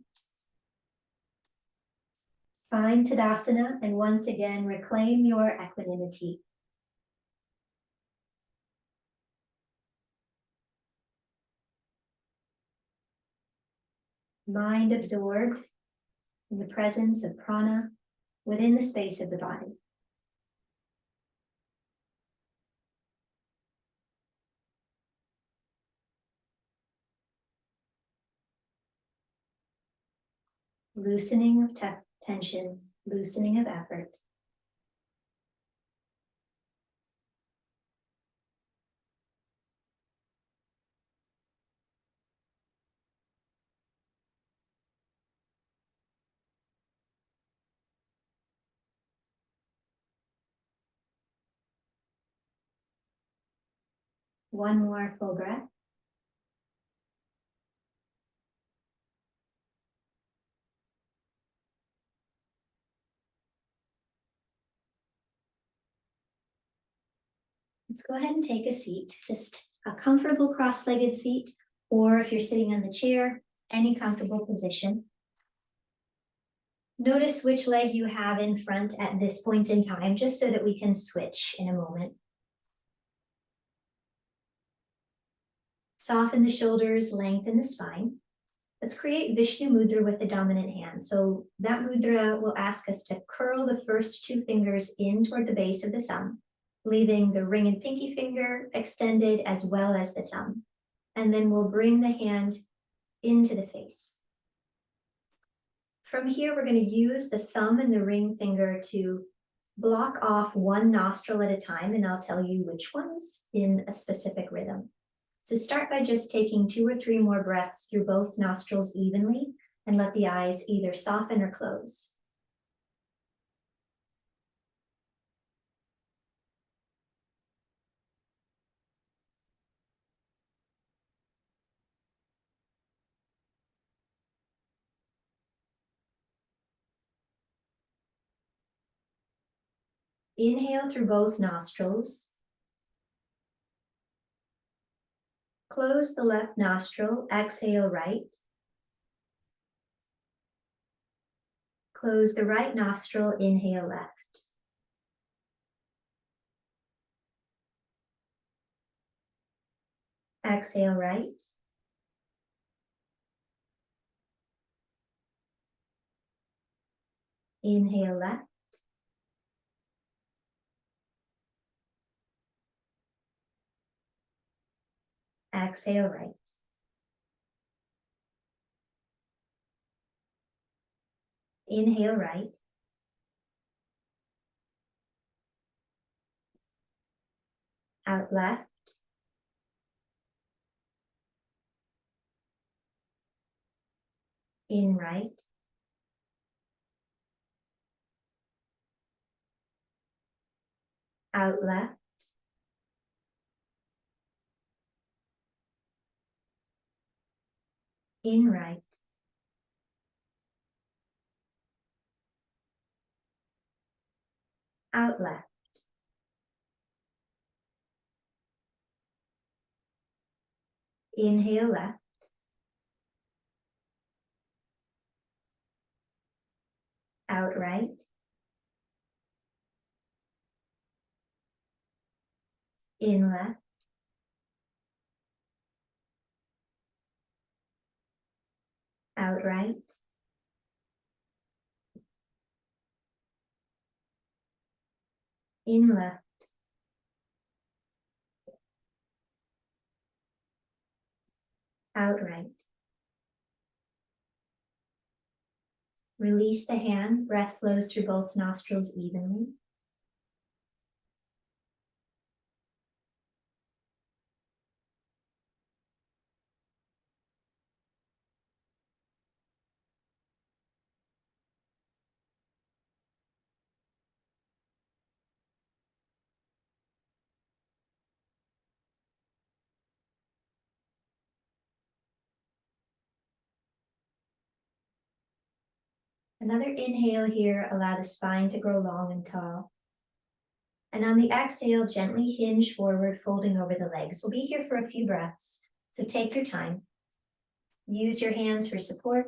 Find Tadasana and once again reclaim your equanimity. Mind absorbed in the presence of prana within the space of the body. Loosening of tension, loosening of effort. One more full breath. Let's go ahead and take a seat, just a comfortable cross-legged seat or if you're sitting on the chair, any comfortable position. Notice which leg you have in front at this point in time, just so that we can switch in a moment. Soften the shoulders, lengthen the spine. Let's create Vishnu Mudra with the dominant hand. So that mudra will ask us to curl the first two fingers in toward the base of the thumb, leaving the ring and pinky finger extended as well as the thumb. And then we'll bring the hand into the face. From here, we're going to use the thumb and the ring finger to block off one nostril at a time, and I'll tell you which ones in a specific rhythm. So start by just taking 2 or 3 more breaths through both nostrils evenly, and let the eyes either soften or close. Inhale through both nostrils. Close the left nostril, exhale right. Close the right nostril, inhale left. Exhale right. Inhale left. Exhale right. Inhale right. Out left. In right. Out left. In right. Out left. Inhale left. Out right. In left. Out right. In left. Out right. Release the hand. Breath flows through both nostrils evenly. Another inhale here, allow the spine to grow long and tall. And on the exhale, gently hinge forward, folding over the legs. We'll be here for a few breaths, so take your time. Use your hands for support.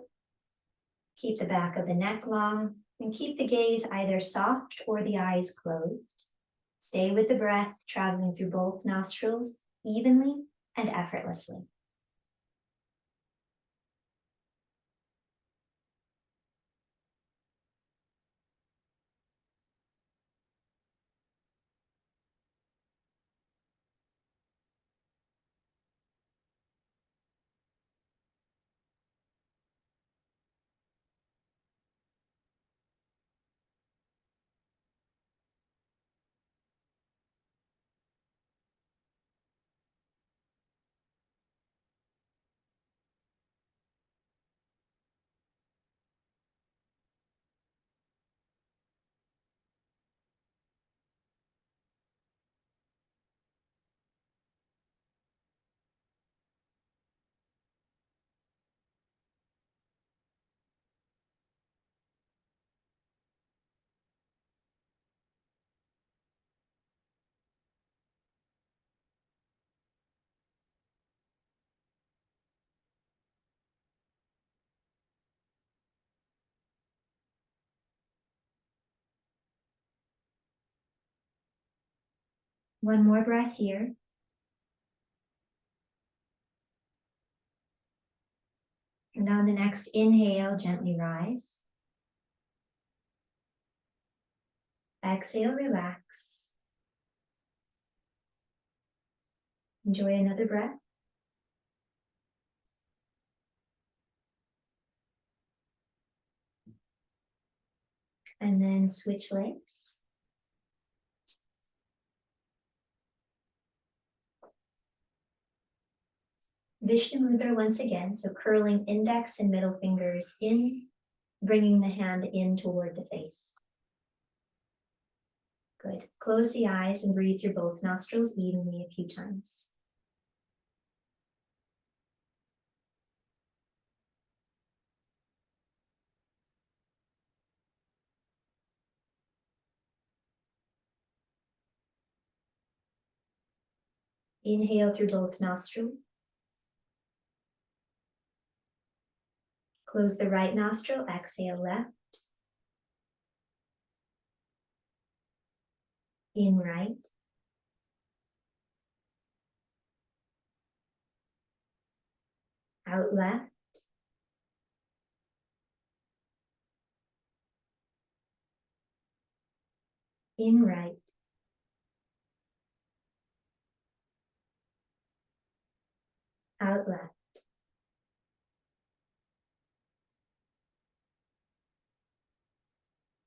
Keep the back of the neck long, and keep the gaze either soft or the eyes closed. Stay with the breath, traveling through both nostrils evenly and effortlessly. One more breath here. And on the next inhale, gently rise. Exhale, relax. Enjoy another breath. And then switch legs. Vishnu Mudra once again, so curling index and middle fingers in, bringing the hand in toward the face. Good. Close the eyes and breathe through both nostrils evenly a few times. Inhale through both nostrils. Close the right nostril, exhale left. In right. Out left. In right. Out left.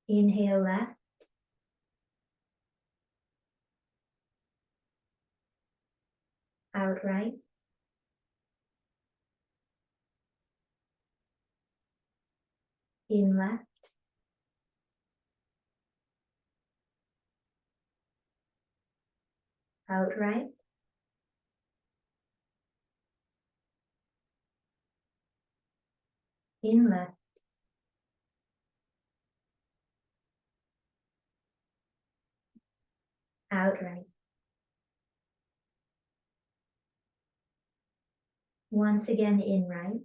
Inhale left. Out right. In left. Out right. In left. Out right. Once again in right.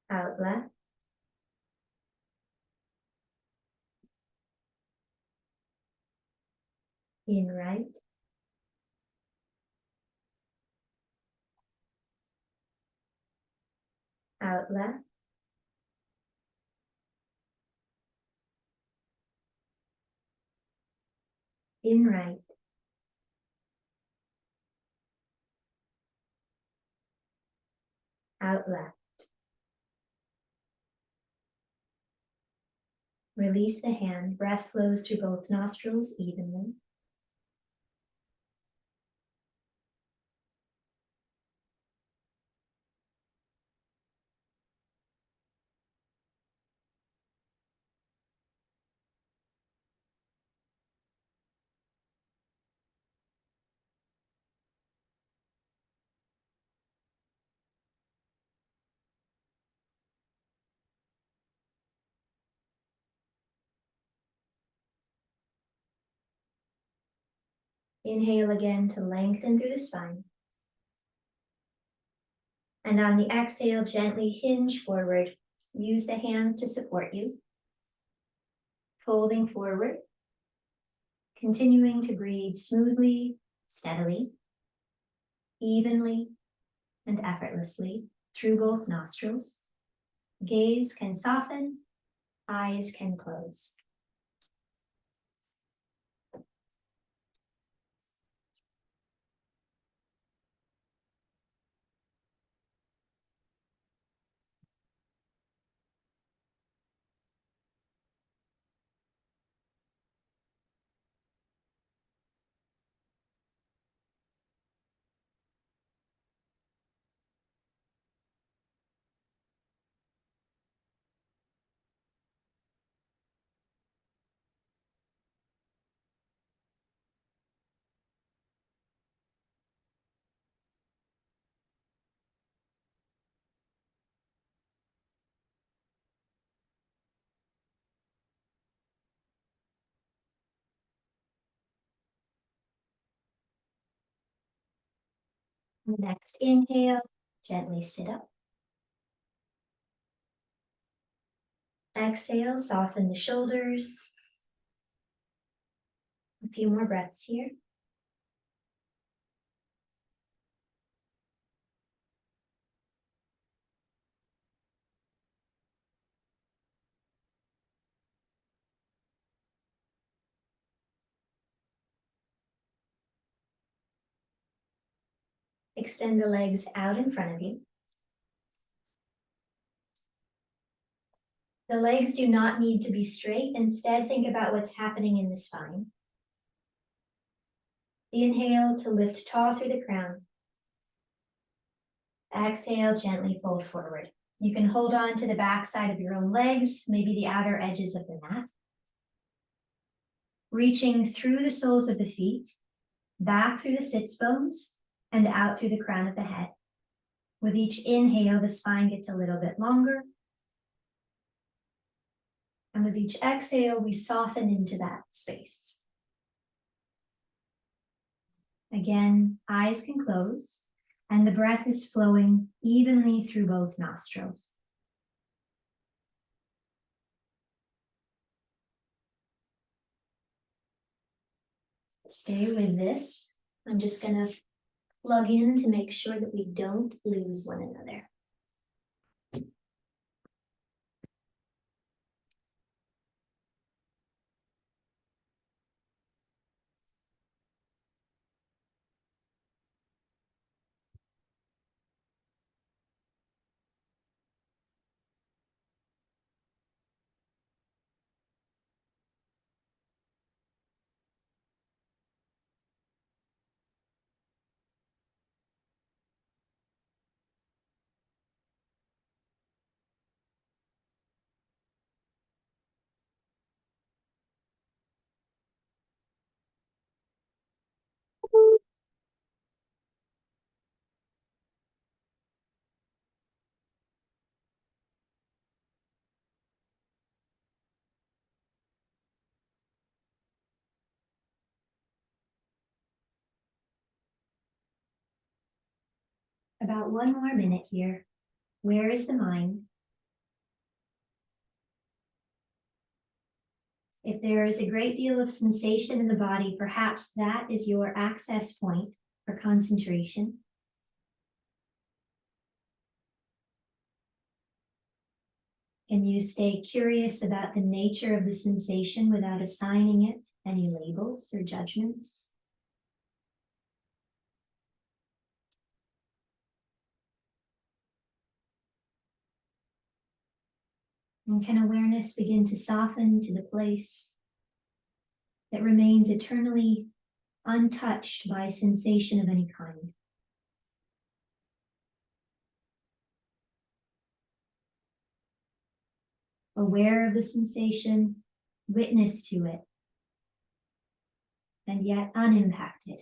Out left. In right. Out left. In right. Out left. Release the hand. Breath flows through both nostrils evenly. Inhale again to lengthen through the spine. And on the exhale, gently hinge forward. Use the hands to support you. Folding forward. Continuing to breathe smoothly, steadily, evenly, and effortlessly through both nostrils. Gaze can soften, eyes can close. The next inhale, gently sit up. Exhale, soften the shoulders. A few more breaths here. Extend the legs out in front of you. The legs do not need to be straight. Instead, think about what's happening in the spine. Inhale to lift tall through the crown. Exhale, gently fold forward. You can hold on to the back side of your own legs, maybe the outer edges of the mat. Reaching through the soles of the feet, back through the sits bones, and out through the crown of the head. With each inhale, the spine gets a little bit longer. And with each exhale, we soften into that space. Again, eyes can close, and the breath is flowing evenly through both nostrils. Stay with this. I'm just going to plug in to make sure that we don't lose one another. About one more minute here. Where is the mind? If there is a great deal of sensation in the body, perhaps that is your access point for concentration. Can you stay curious about the nature of the sensation without assigning it any labels or judgments? And can awareness begin to soften to the place that remains eternally untouched by sensation of any kind? Aware of the sensation, witness to it, and yet unimpacted.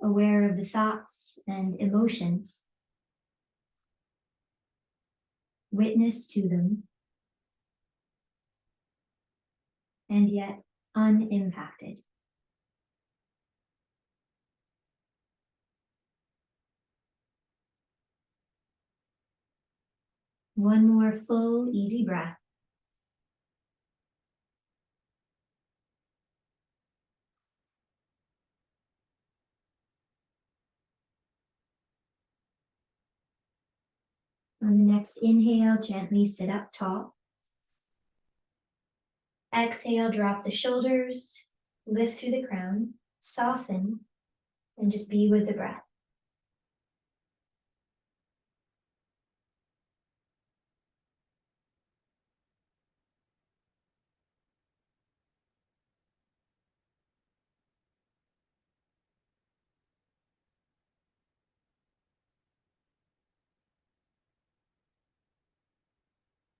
Aware of the thoughts and emotions, witness to them, and yet unimpacted. One more full, easy breath. On the next inhale, gently sit up tall. Exhale, drop the shoulders, lift through the crown, soften, and just be with the breath.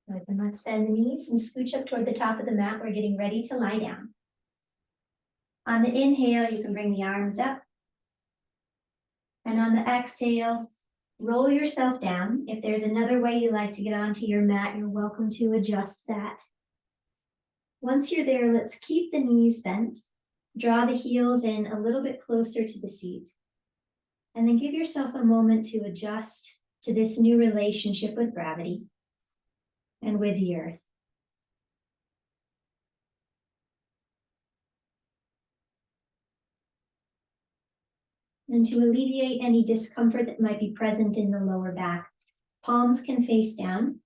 Good, then let's bend the knees and scooch up toward the top of the mat. We're getting ready to lie down. On the inhale, you can bring the arms up. And on the exhale, roll yourself down. If there's another way you like to get onto your mat, you're welcome to adjust that. Once you're there, let's keep the knees bent. Draw the heels in a little bit closer to the seat. And then give yourself a moment to adjust to this new relationship with gravity and with the earth. And to alleviate any discomfort that might be present in the lower back, palms can face down.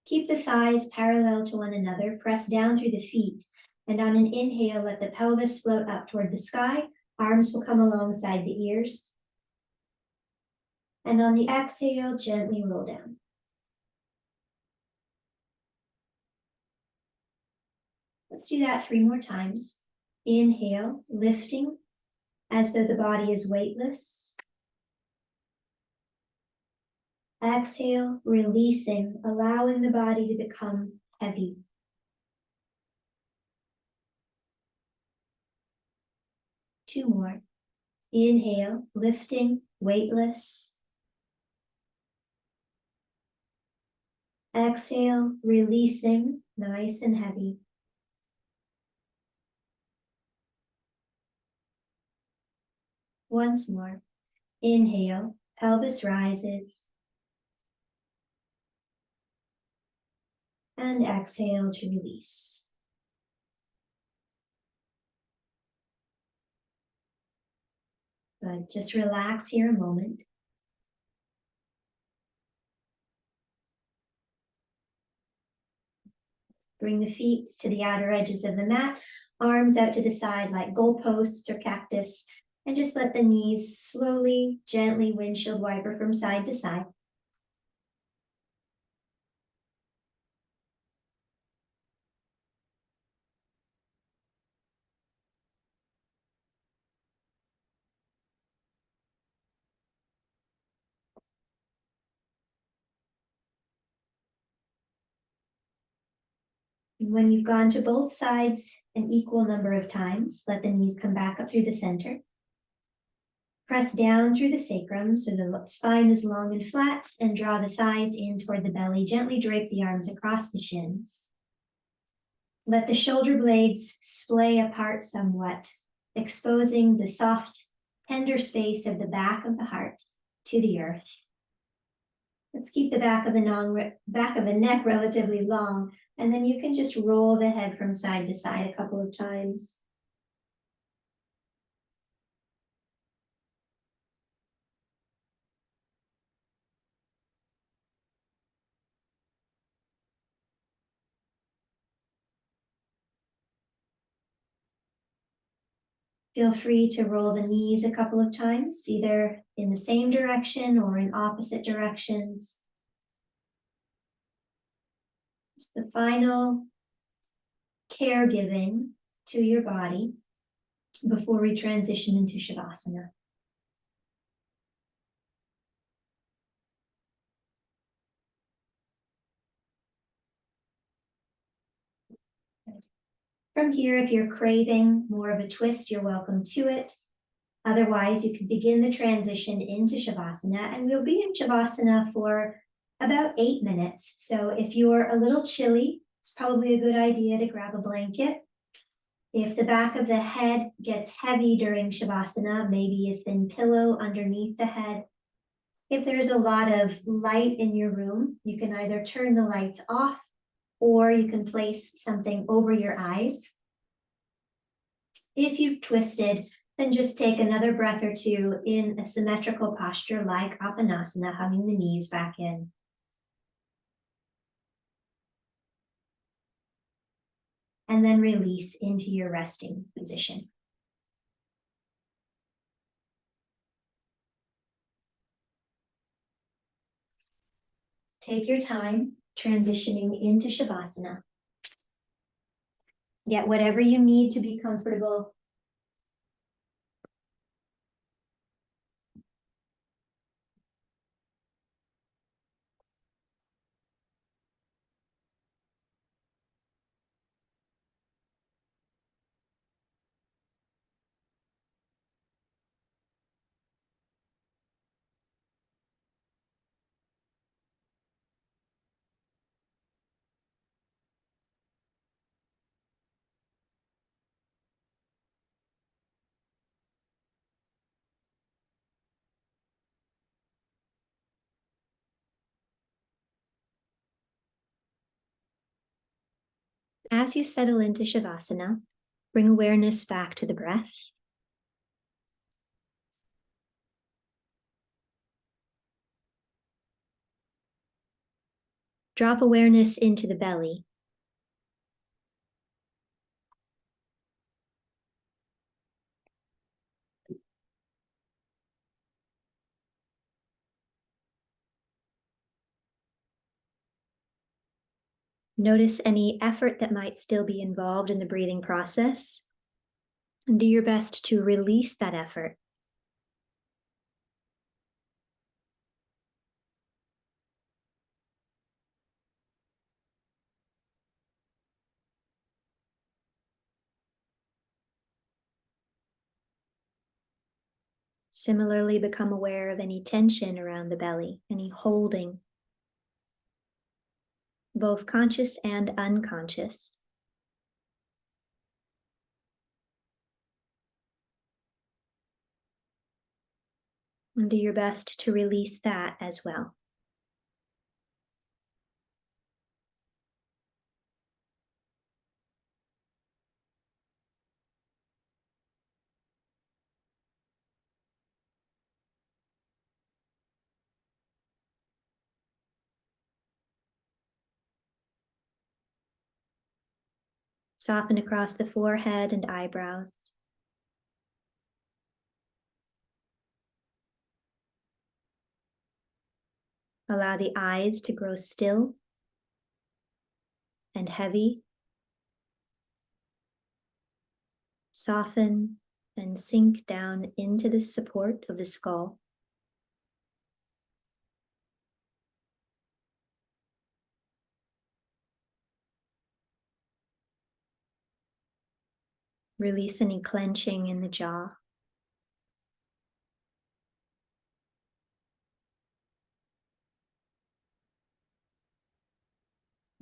Keep the thighs parallel to one another, press down through the feet, and on an inhale, let the pelvis float up toward the sky. Arms will come alongside the ears. And on the exhale, gently roll down. Let's do that 3 more times. Inhale, lifting as though the body is weightless. Exhale, releasing, allowing the body to become heavy. Two more. Inhale, lifting, weightless. Exhale, releasing, nice and heavy. Once more. Inhale, pelvis rises. And exhale to release. Good. Just relax here a moment. Bring the feet to the outer edges of the mat, arms out to the side like goalposts or cactus, and just let the knees slowly, gently windshield wiper from side to side. And when you've gone to both sides an equal number of times, let the knees come back up through the center. Press down through the sacrum so the spine is long and flat, and draw the thighs in toward the belly. Gently drape the arms across the shins. Let the shoulder blades splay apart somewhat, exposing the soft, tender space of the back of the heart to the earth. Let's keep the back of the neck relatively long, and then you can just roll the head from side to side a couple of times. Feel free to roll the knees a couple of times, either in the same direction or in opposite directions. Just the final caregiving to your body before we transition into Shavasana. From here, if you're craving more of a twist, you're welcome to it. Otherwise, you can begin the transition into Shavasana, and we'll be in Shavasana for about 8 minutes. So if you're a little chilly, it's probably a good idea to grab a blanket. If the back of the head gets heavy during Shavasana, maybe a thin pillow underneath the head. If there's a lot of light in your room, you can either turn the lights off or you can place something over your eyes. If you've twisted, then just take another breath or two in a symmetrical posture like Apanasana, hugging the knees back in. And then release into your resting position. Take your time transitioning into Shavasana. Get whatever you need to be comfortable. As you settle into Shavasana, bring awareness back to the breath. Drop awareness into the belly. Notice any effort that might still be involved in the breathing process, and do your best to release that effort. Similarly, become aware of any tension around the belly, any holding, both conscious and unconscious. And do your best to release that as well. Soften across the forehead and eyebrows. Allow the eyes to grow still and heavy. Soften and sink down into the support of the skull. Release any clenching in the jaw.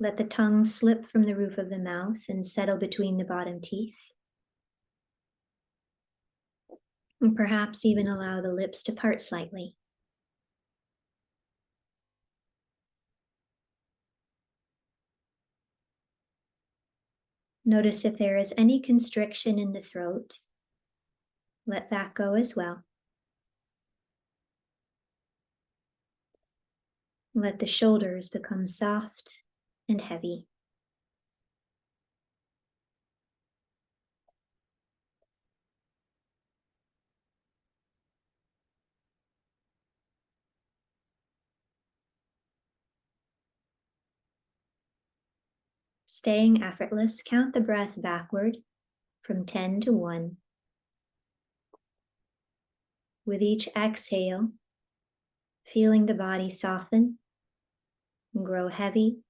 Let the tongue slip from the roof of the mouth and settle between the bottom teeth. And perhaps even allow the lips to part slightly. Notice if there is any constriction in the throat. Let that go as well. Let the shoulders become soft and heavy. Staying effortless, count the breath backward from 10 to 1. With each exhale, feeling the body soften and grow heavy,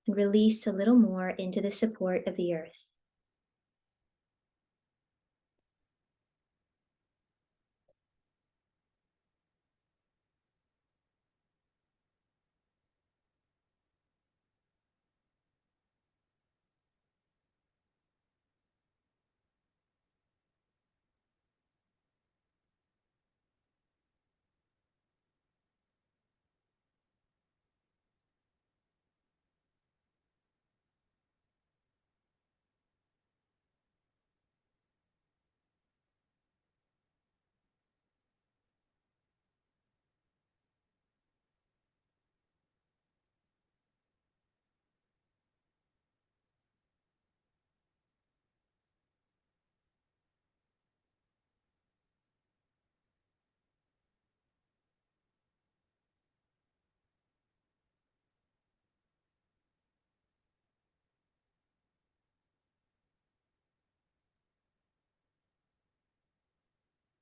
and release a little more into the support of the earth.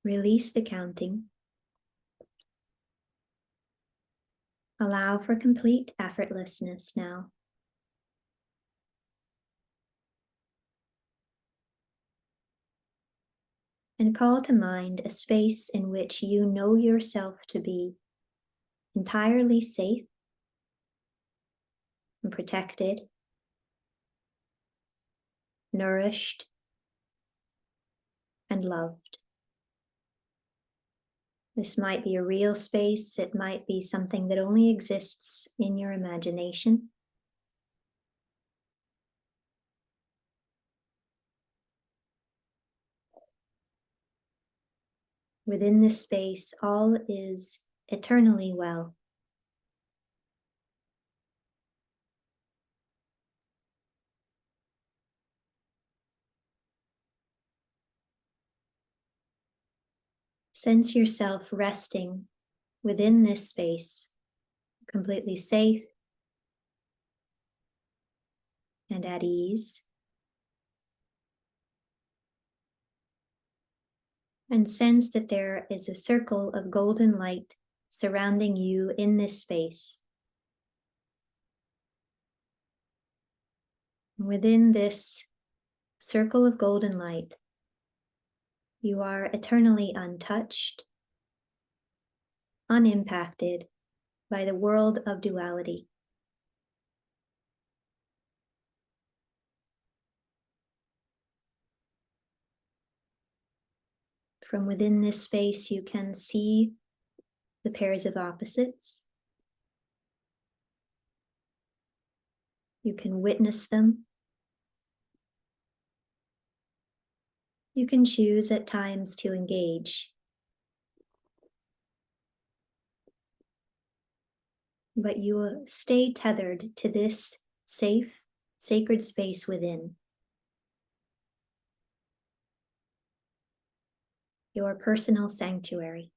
Release the counting. Allow for complete effortlessness now. And call to mind a space in which you know yourself to be entirely safe and protected, nourished, and loved. This might be a real space, it might be something that only exists in your imagination. Within this space, all is eternally well. Sense yourself resting within this space, completely safe and at ease. And sense that there is a circle of golden light surrounding you in this space. Within this circle of golden light, you are eternally untouched, unimpacted by the world of duality. From within this space, you can see the pairs of opposites. You can witness them. You can choose at times to engage. But you will stay tethered to this safe, sacred space within. Your personal sanctuary.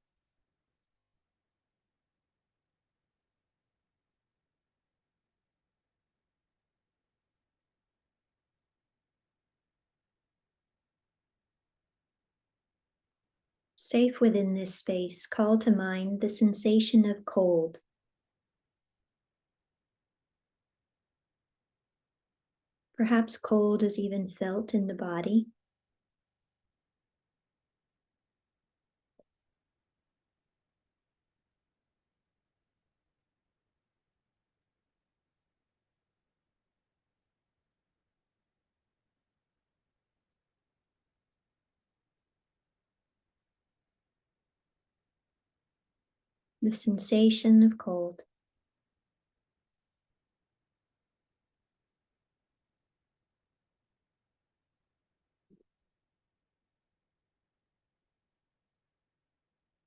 Safe within this space, call to mind the sensation of cold. Perhaps cold is even felt in the body. The sensation of cold.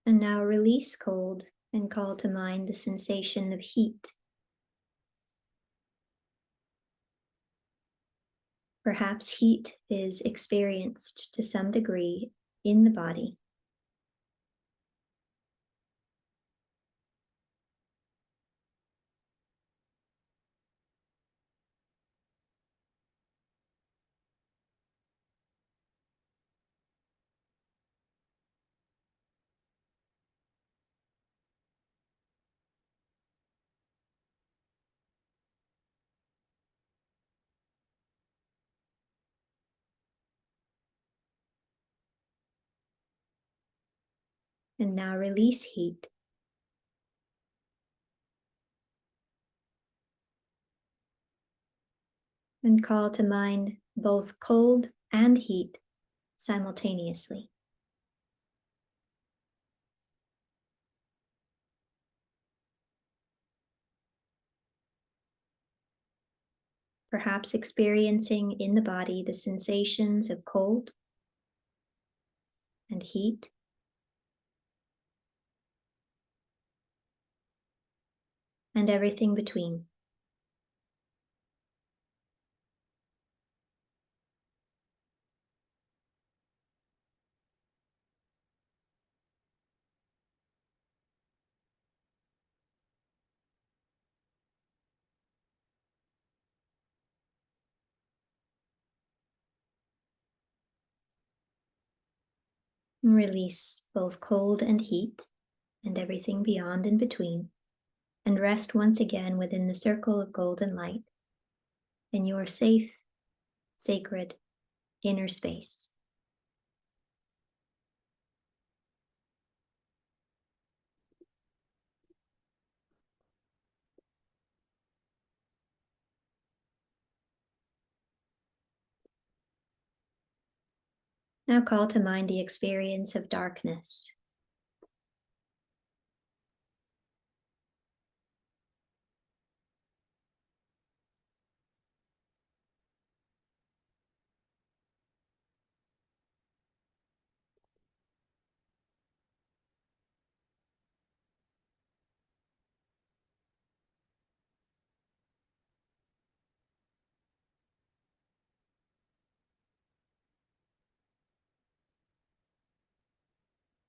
And now release cold and call to mind the sensation of heat. Perhaps heat is experienced to some degree in the body. And now release heat. And call to mind both cold and heat simultaneously. Perhaps experiencing in the body the sensations of cold and heat. And everything between. Release both cold and heat and everything beyond and between, and rest once again within the circle of golden light in your safe, sacred inner space. Now call to mind the experience of darkness.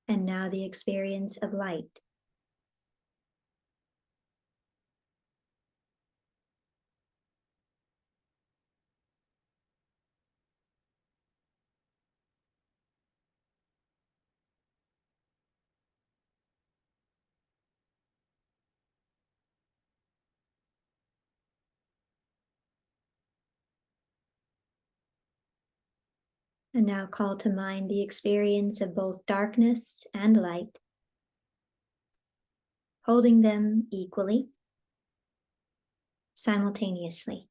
And now the experience of light. And now call to mind the experience of both darkness and light, holding them equally, simultaneously.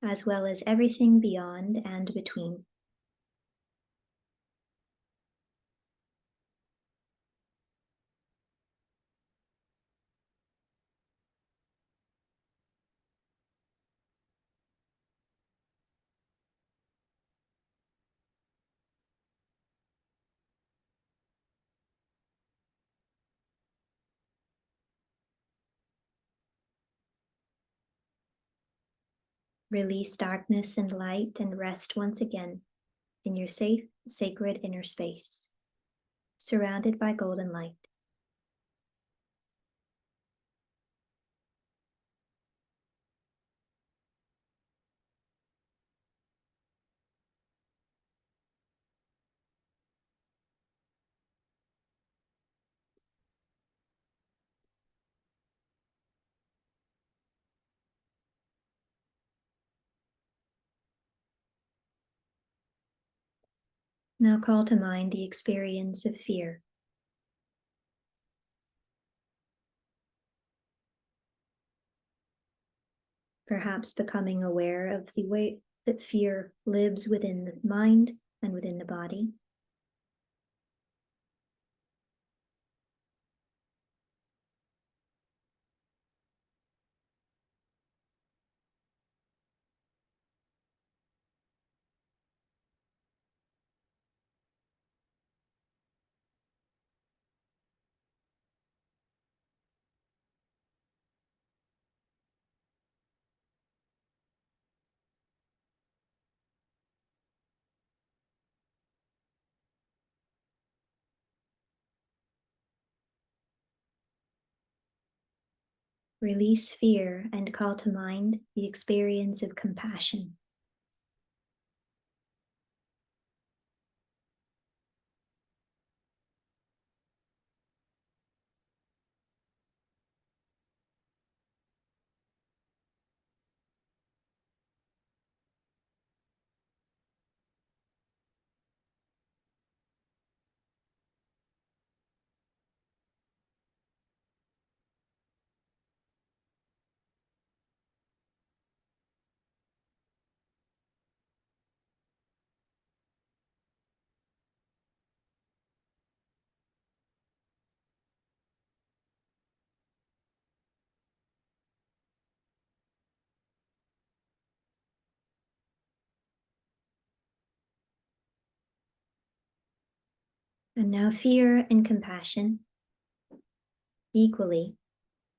As well as everything beyond and between. Release darkness and light and rest once again in your safe, sacred inner space, surrounded by golden light. Now call to mind the experience of fear. Perhaps becoming aware of the way that fear lives within the mind and within the body. Release fear and call to mind the experience of compassion. And now fear and compassion equally,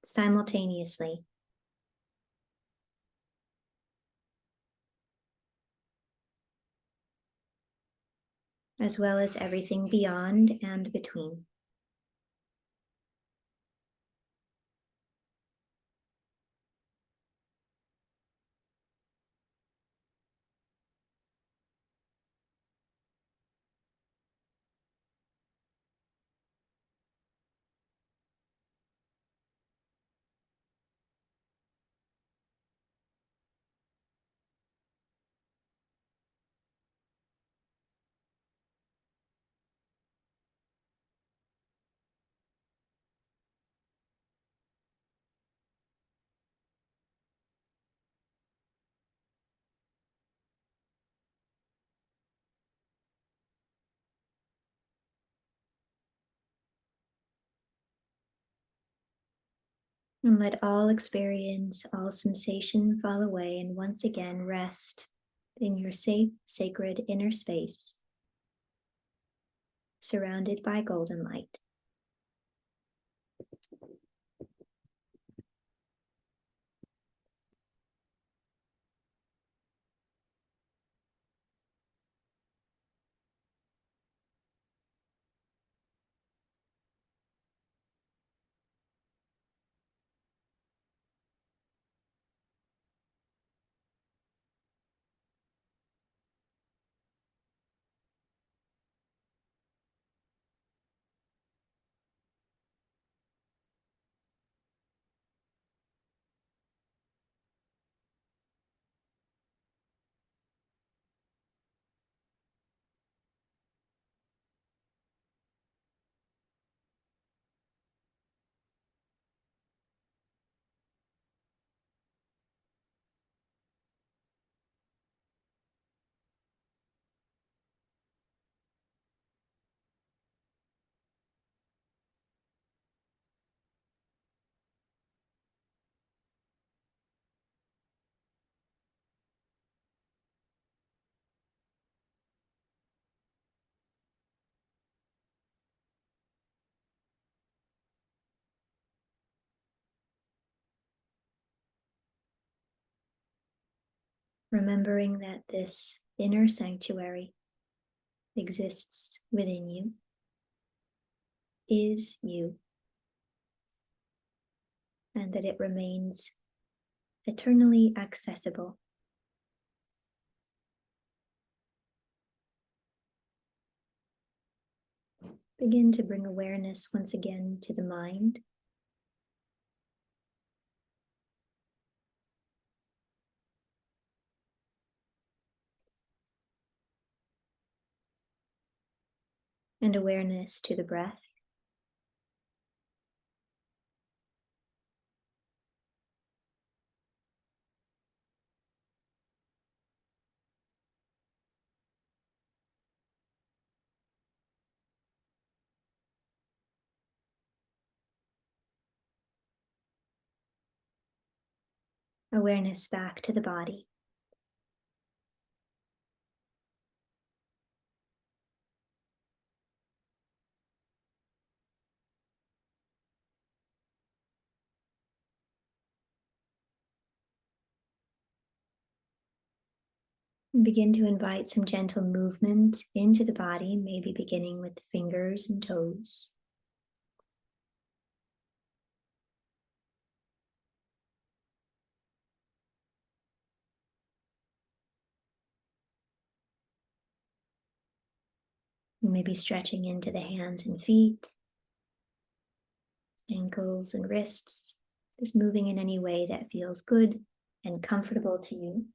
simultaneously. As well as everything beyond and between. And let all experience, all sensation fall away, and once again rest in your safe, sacred inner space, surrounded by golden light. remembering that this inner sanctuary exists within you, is you, and that it remains eternally accessible. Begin to bring awareness once again to the mind. And awareness to the breath. Awareness back to the body. And begin to invite some gentle movement into the body, maybe beginning with the fingers and toes. Maybe stretching into the hands and feet, ankles and wrists, just moving in any way that feels good and comfortable to you.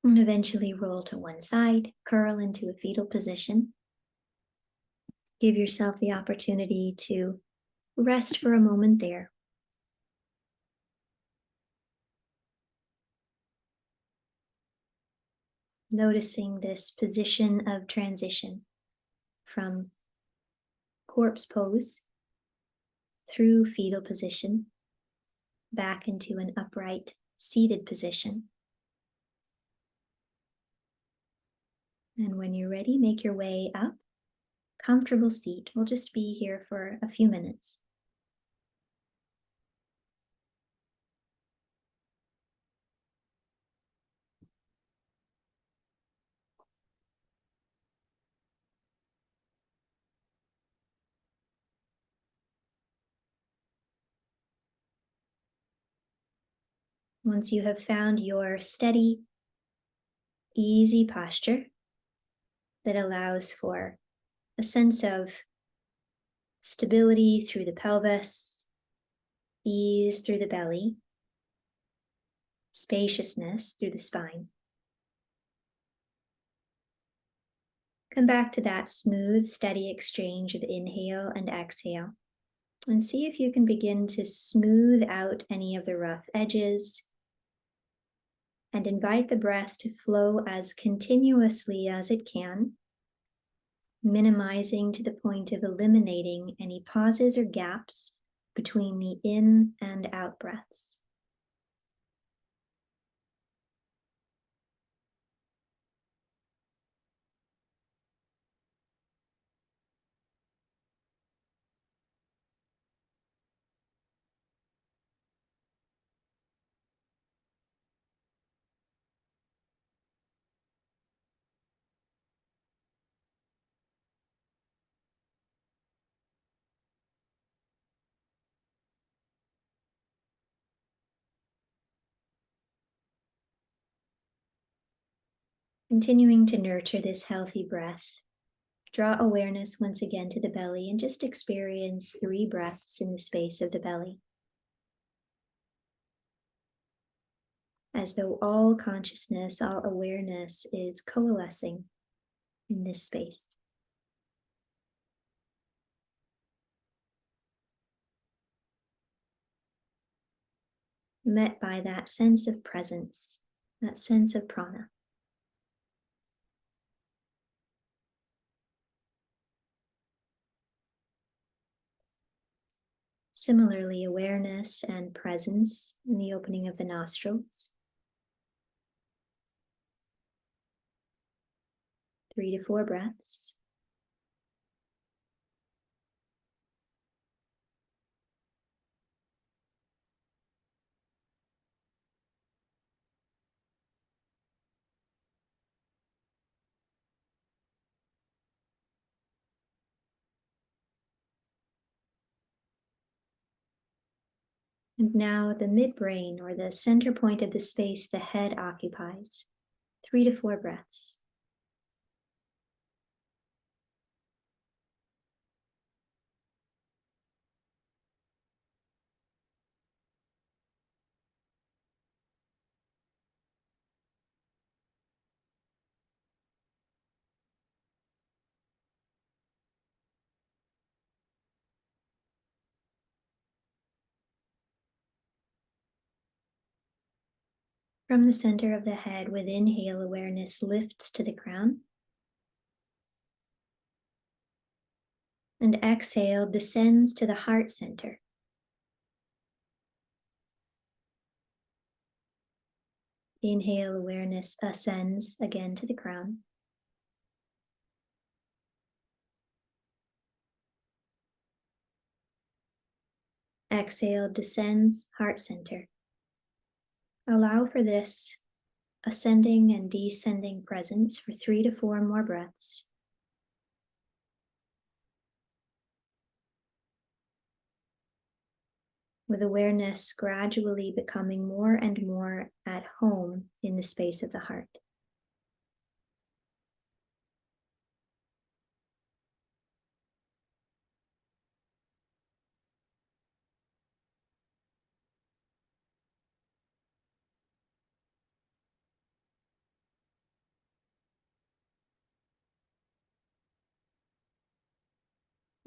And eventually roll to one side, curl into a fetal position. Give yourself the opportunity to rest for a moment there. Noticing this position of transition from corpse pose through fetal position back into an upright seated position. And when you're ready, make your way up. Comfortable seat. We'll just be here for a few minutes. Once you have found your steady, easy posture that allows for a sense of stability through the pelvis, ease through the belly, spaciousness through the spine. Come back to that smooth, steady exchange of inhale and exhale, and see if you can begin to smooth out any of the rough edges and invite the breath to flow as continuously as it can, minimizing to the point of eliminating any pauses or gaps between the in and out breaths. Continuing to nurture this healthy breath, draw awareness once again to the belly and just experience 3 breaths in the space of the belly, as though all consciousness, all awareness is coalescing in this space. Met by that sense of presence, that sense of prana. Similarly, awareness and presence in the opening of the nostrils. 3 to 4 breaths. And now the midbrain, or the center point of the space the head occupies. 3 to 4 breaths. From the center of the head, with inhale, awareness lifts to the crown. And exhale, descends to the heart center. Inhale, awareness ascends again to the crown. Exhale, descends, heart center. Allow for this ascending and descending presence for 3 to 4 more breaths. With awareness gradually becoming more and more at home in the space of the heart.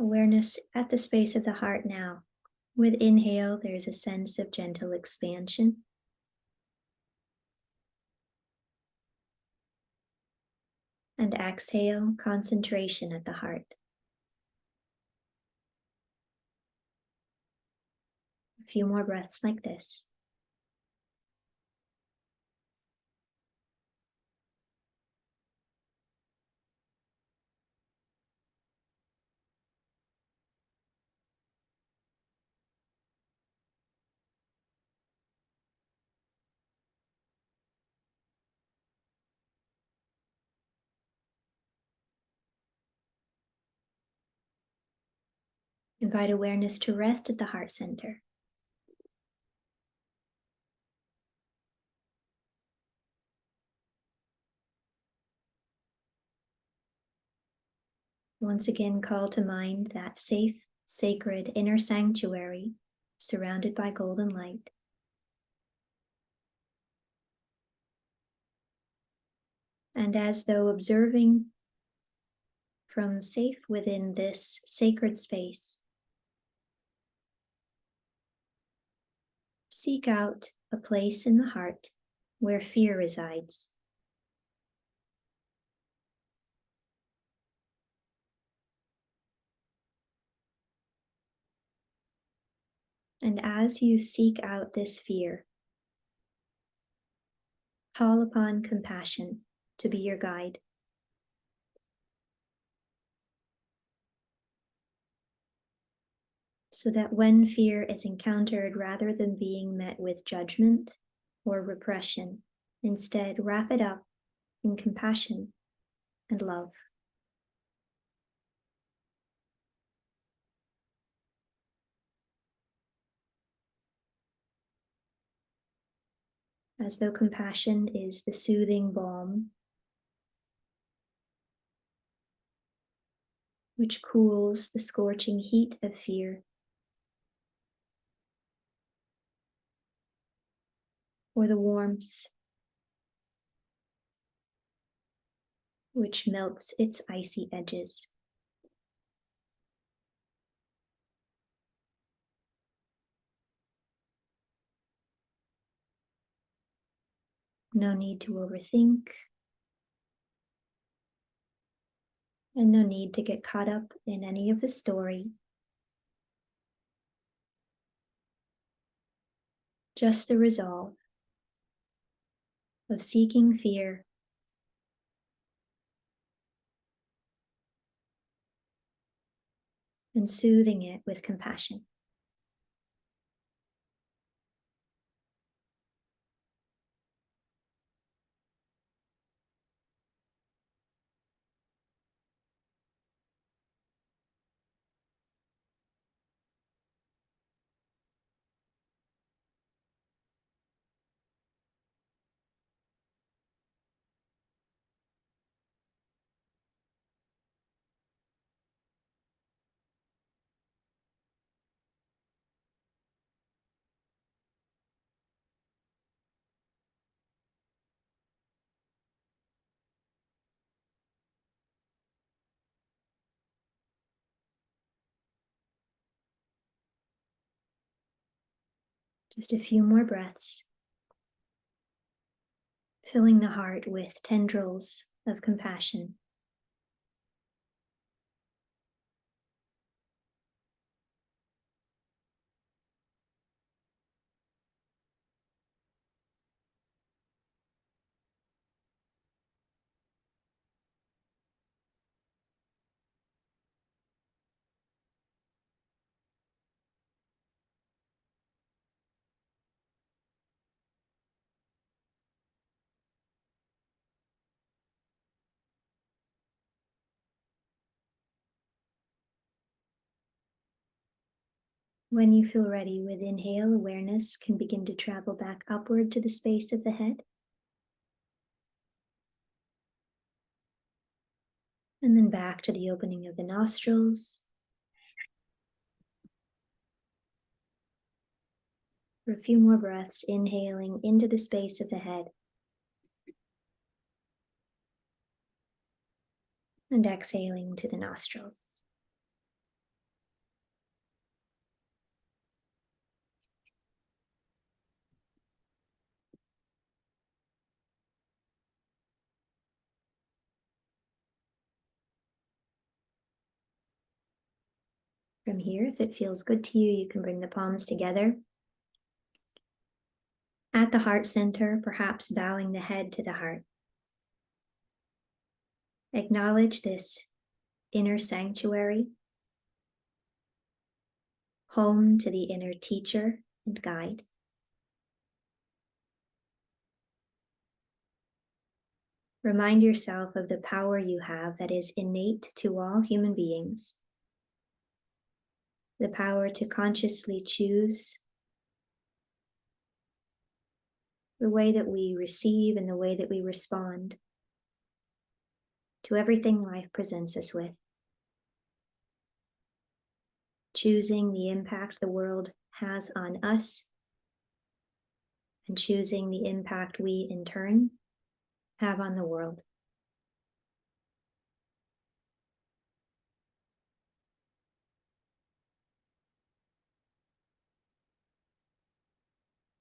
Awareness at the space of the heart now. With inhale, there's a sense of gentle expansion. And exhale, concentration at the heart. A few more breaths like this. Invite awareness to rest at the heart center. Once again, call to mind that safe, sacred inner sanctuary surrounded by golden light. And as though observing from safe within this sacred space, seek out a place in the heart where fear resides. And as you seek out this fear, call upon compassion to be your guide. So that when fear is encountered, rather than being met with judgment or repression, instead wrap it up in compassion and love. As though compassion is the soothing balm which cools the scorching heat of fear, or the warmth which melts its icy edges. No need to overthink, and no need to get caught up in any of the story. just the resolve of seeking fear and soothing it with compassion. Just a few more breaths, filling the heart with tendrils of compassion. When you feel ready, with inhale, awareness can begin to travel back upward to the space of the head. And then back to the opening of the nostrils. For a few more breaths, inhaling into the space of the head. And exhaling to the nostrils. From here, if it feels good to you, you can bring the palms together. At the heart center, perhaps bowing the head to the heart. Acknowledge this inner sanctuary, home to the inner teacher and guide. Remind yourself of the power you have that is innate to all human beings. The power to consciously choose the way that we receive and the way that we respond to everything life presents us with. Choosing the impact the world has on us, and choosing the impact we, in turn, have on the world.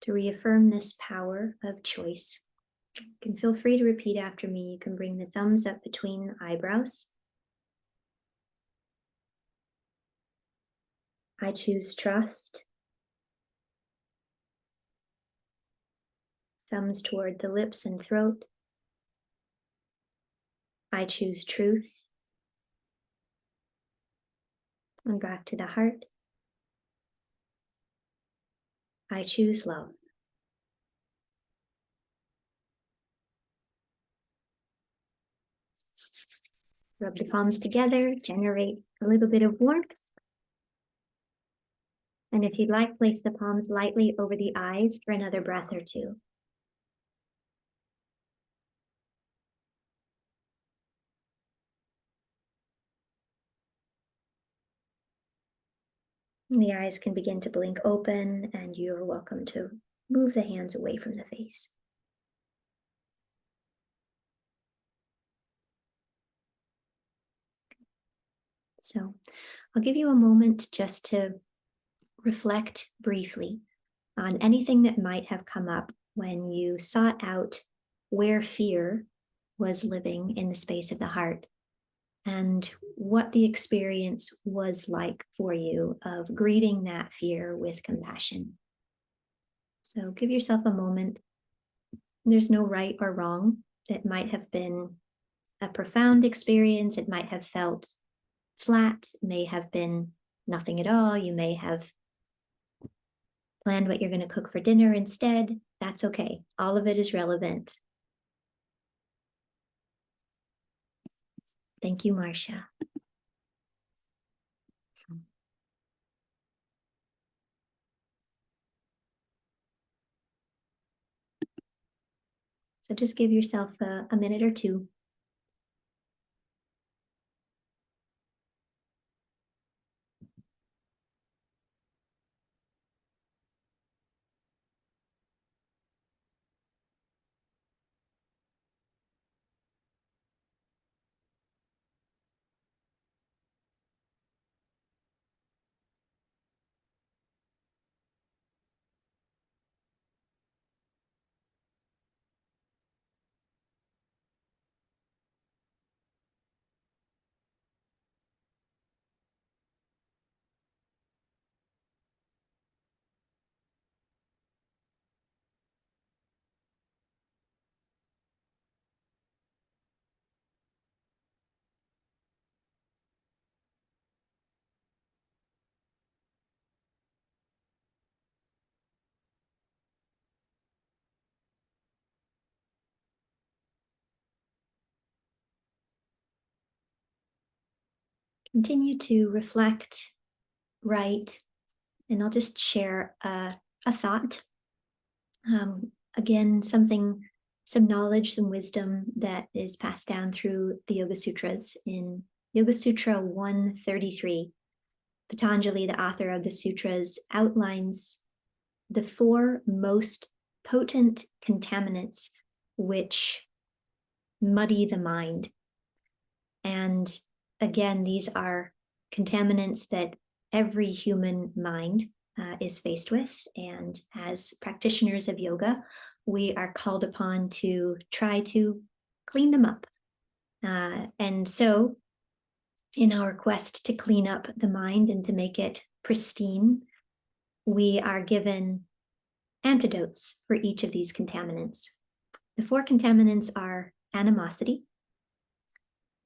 To reaffirm this power of choice, you can feel free to repeat after me. You can bring the thumbs up between the eyebrows. I choose trust. Thumbs toward the lips and throat. I choose truth. And back to the heart. I choose love. Rub the palms together, generate a little bit of warmth. And if you'd like, place the palms lightly over the eyes for another breath or two. And the eyes can begin to blink open, and you're welcome to move the hands away from the face. So I'll give you a moment just to reflect briefly on anything that might have come up when you sought out where fear was living in the space of the heart, and what the experience was like for you of greeting that fear with compassion. So give yourself a moment. There's no right or wrong. It might have been a profound experience. It might have felt flat, may have been nothing at all. You may have planned what you're going to cook for dinner instead. That's okay. All of it is relevant. Thank you, Marcia. So just give yourself a minute or two. Continue to reflect, write, and I'll just share a thought. Again, some knowledge, some wisdom that is passed down through the Yoga Sutras. In Yoga Sutra 133, Patanjali, the author of the sutras, outlines the 4 most potent contaminants which muddy the mind. And again, these are contaminants that every human mind is faced with. And as practitioners of yoga, we are called upon to try to clean them up. And so in our quest to clean up the mind and to make it pristine, we are given antidotes for each of these contaminants. The 4 contaminants are animosity,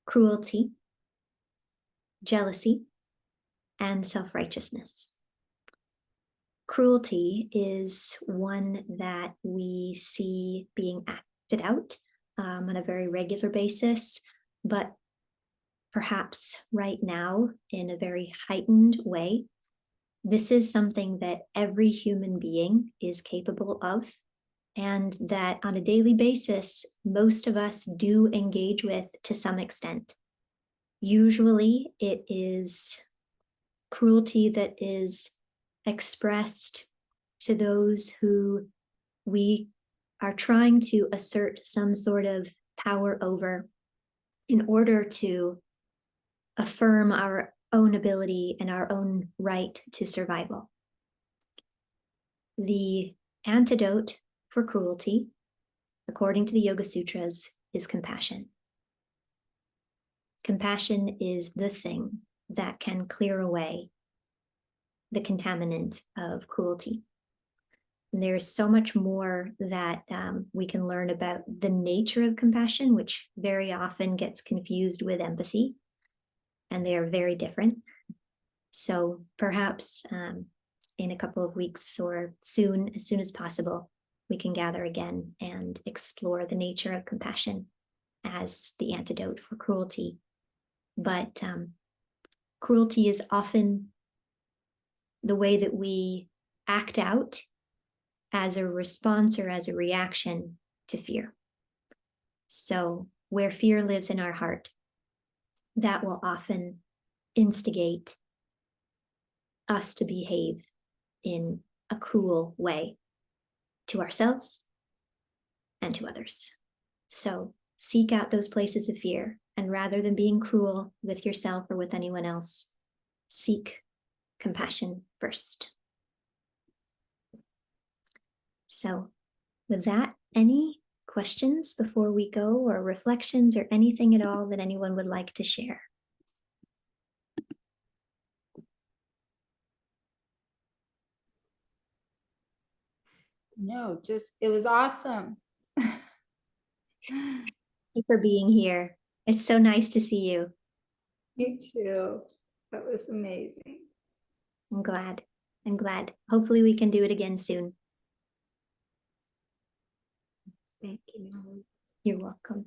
cruelty, jealousy, and self-righteousness. Cruelty is one that we see being acted out on a very regular basis, but perhaps right now in a very heightened way. This is something that every human being is capable of, and that on a daily basis, most of us do engage with to some extent. Usually it is cruelty that is expressed to those who we are trying to assert some sort of power over in order to affirm our own ability and our own right to survival. The antidote for cruelty, according to the Yoga Sutras, is compassion. Compassion is the thing that can clear away the contaminant of cruelty. And there's so much more that we can learn about the nature of compassion, which very often gets confused with empathy, and they are very different. So perhaps in a couple of weeks or soon, as soon as possible, we can gather again and explore the nature of compassion as the antidote for cruelty. But cruelty is often the way that we act out as a response or as a reaction to fear. So where fear lives in our heart, that will often instigate us to behave in a cruel way to ourselves and to others. So seek out those places of fear, and rather than being cruel with yourself or with anyone else, seek compassion first. So with that, any questions before we go, or reflections, or anything at all that anyone would like to share? No, just, it was awesome. Thank you for being here. It's so nice to see you. You too. That was amazing. I'm glad. I'm glad. Hopefully we can do it again soon. Thank you. You're welcome.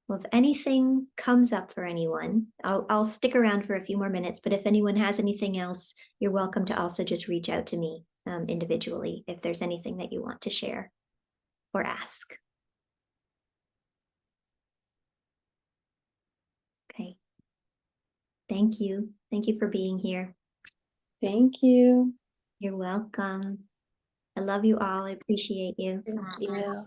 Well, if anything comes up for anyone, I'll stick around for a few more minutes, but if anyone has anything else, you're welcome to also just reach out to me individually if there's anything that you want to share or ask. Okay. Thank you. Thank you for being here. Thank you. You're welcome. I love you all. I appreciate you. Thank you.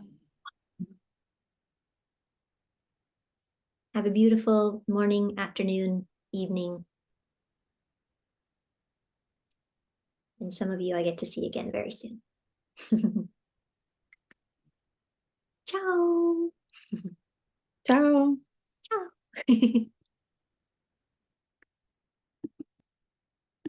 Have a beautiful morning, afternoon, evening. And some of you I get to see again very soon. Ciao. Ciao. Ciao.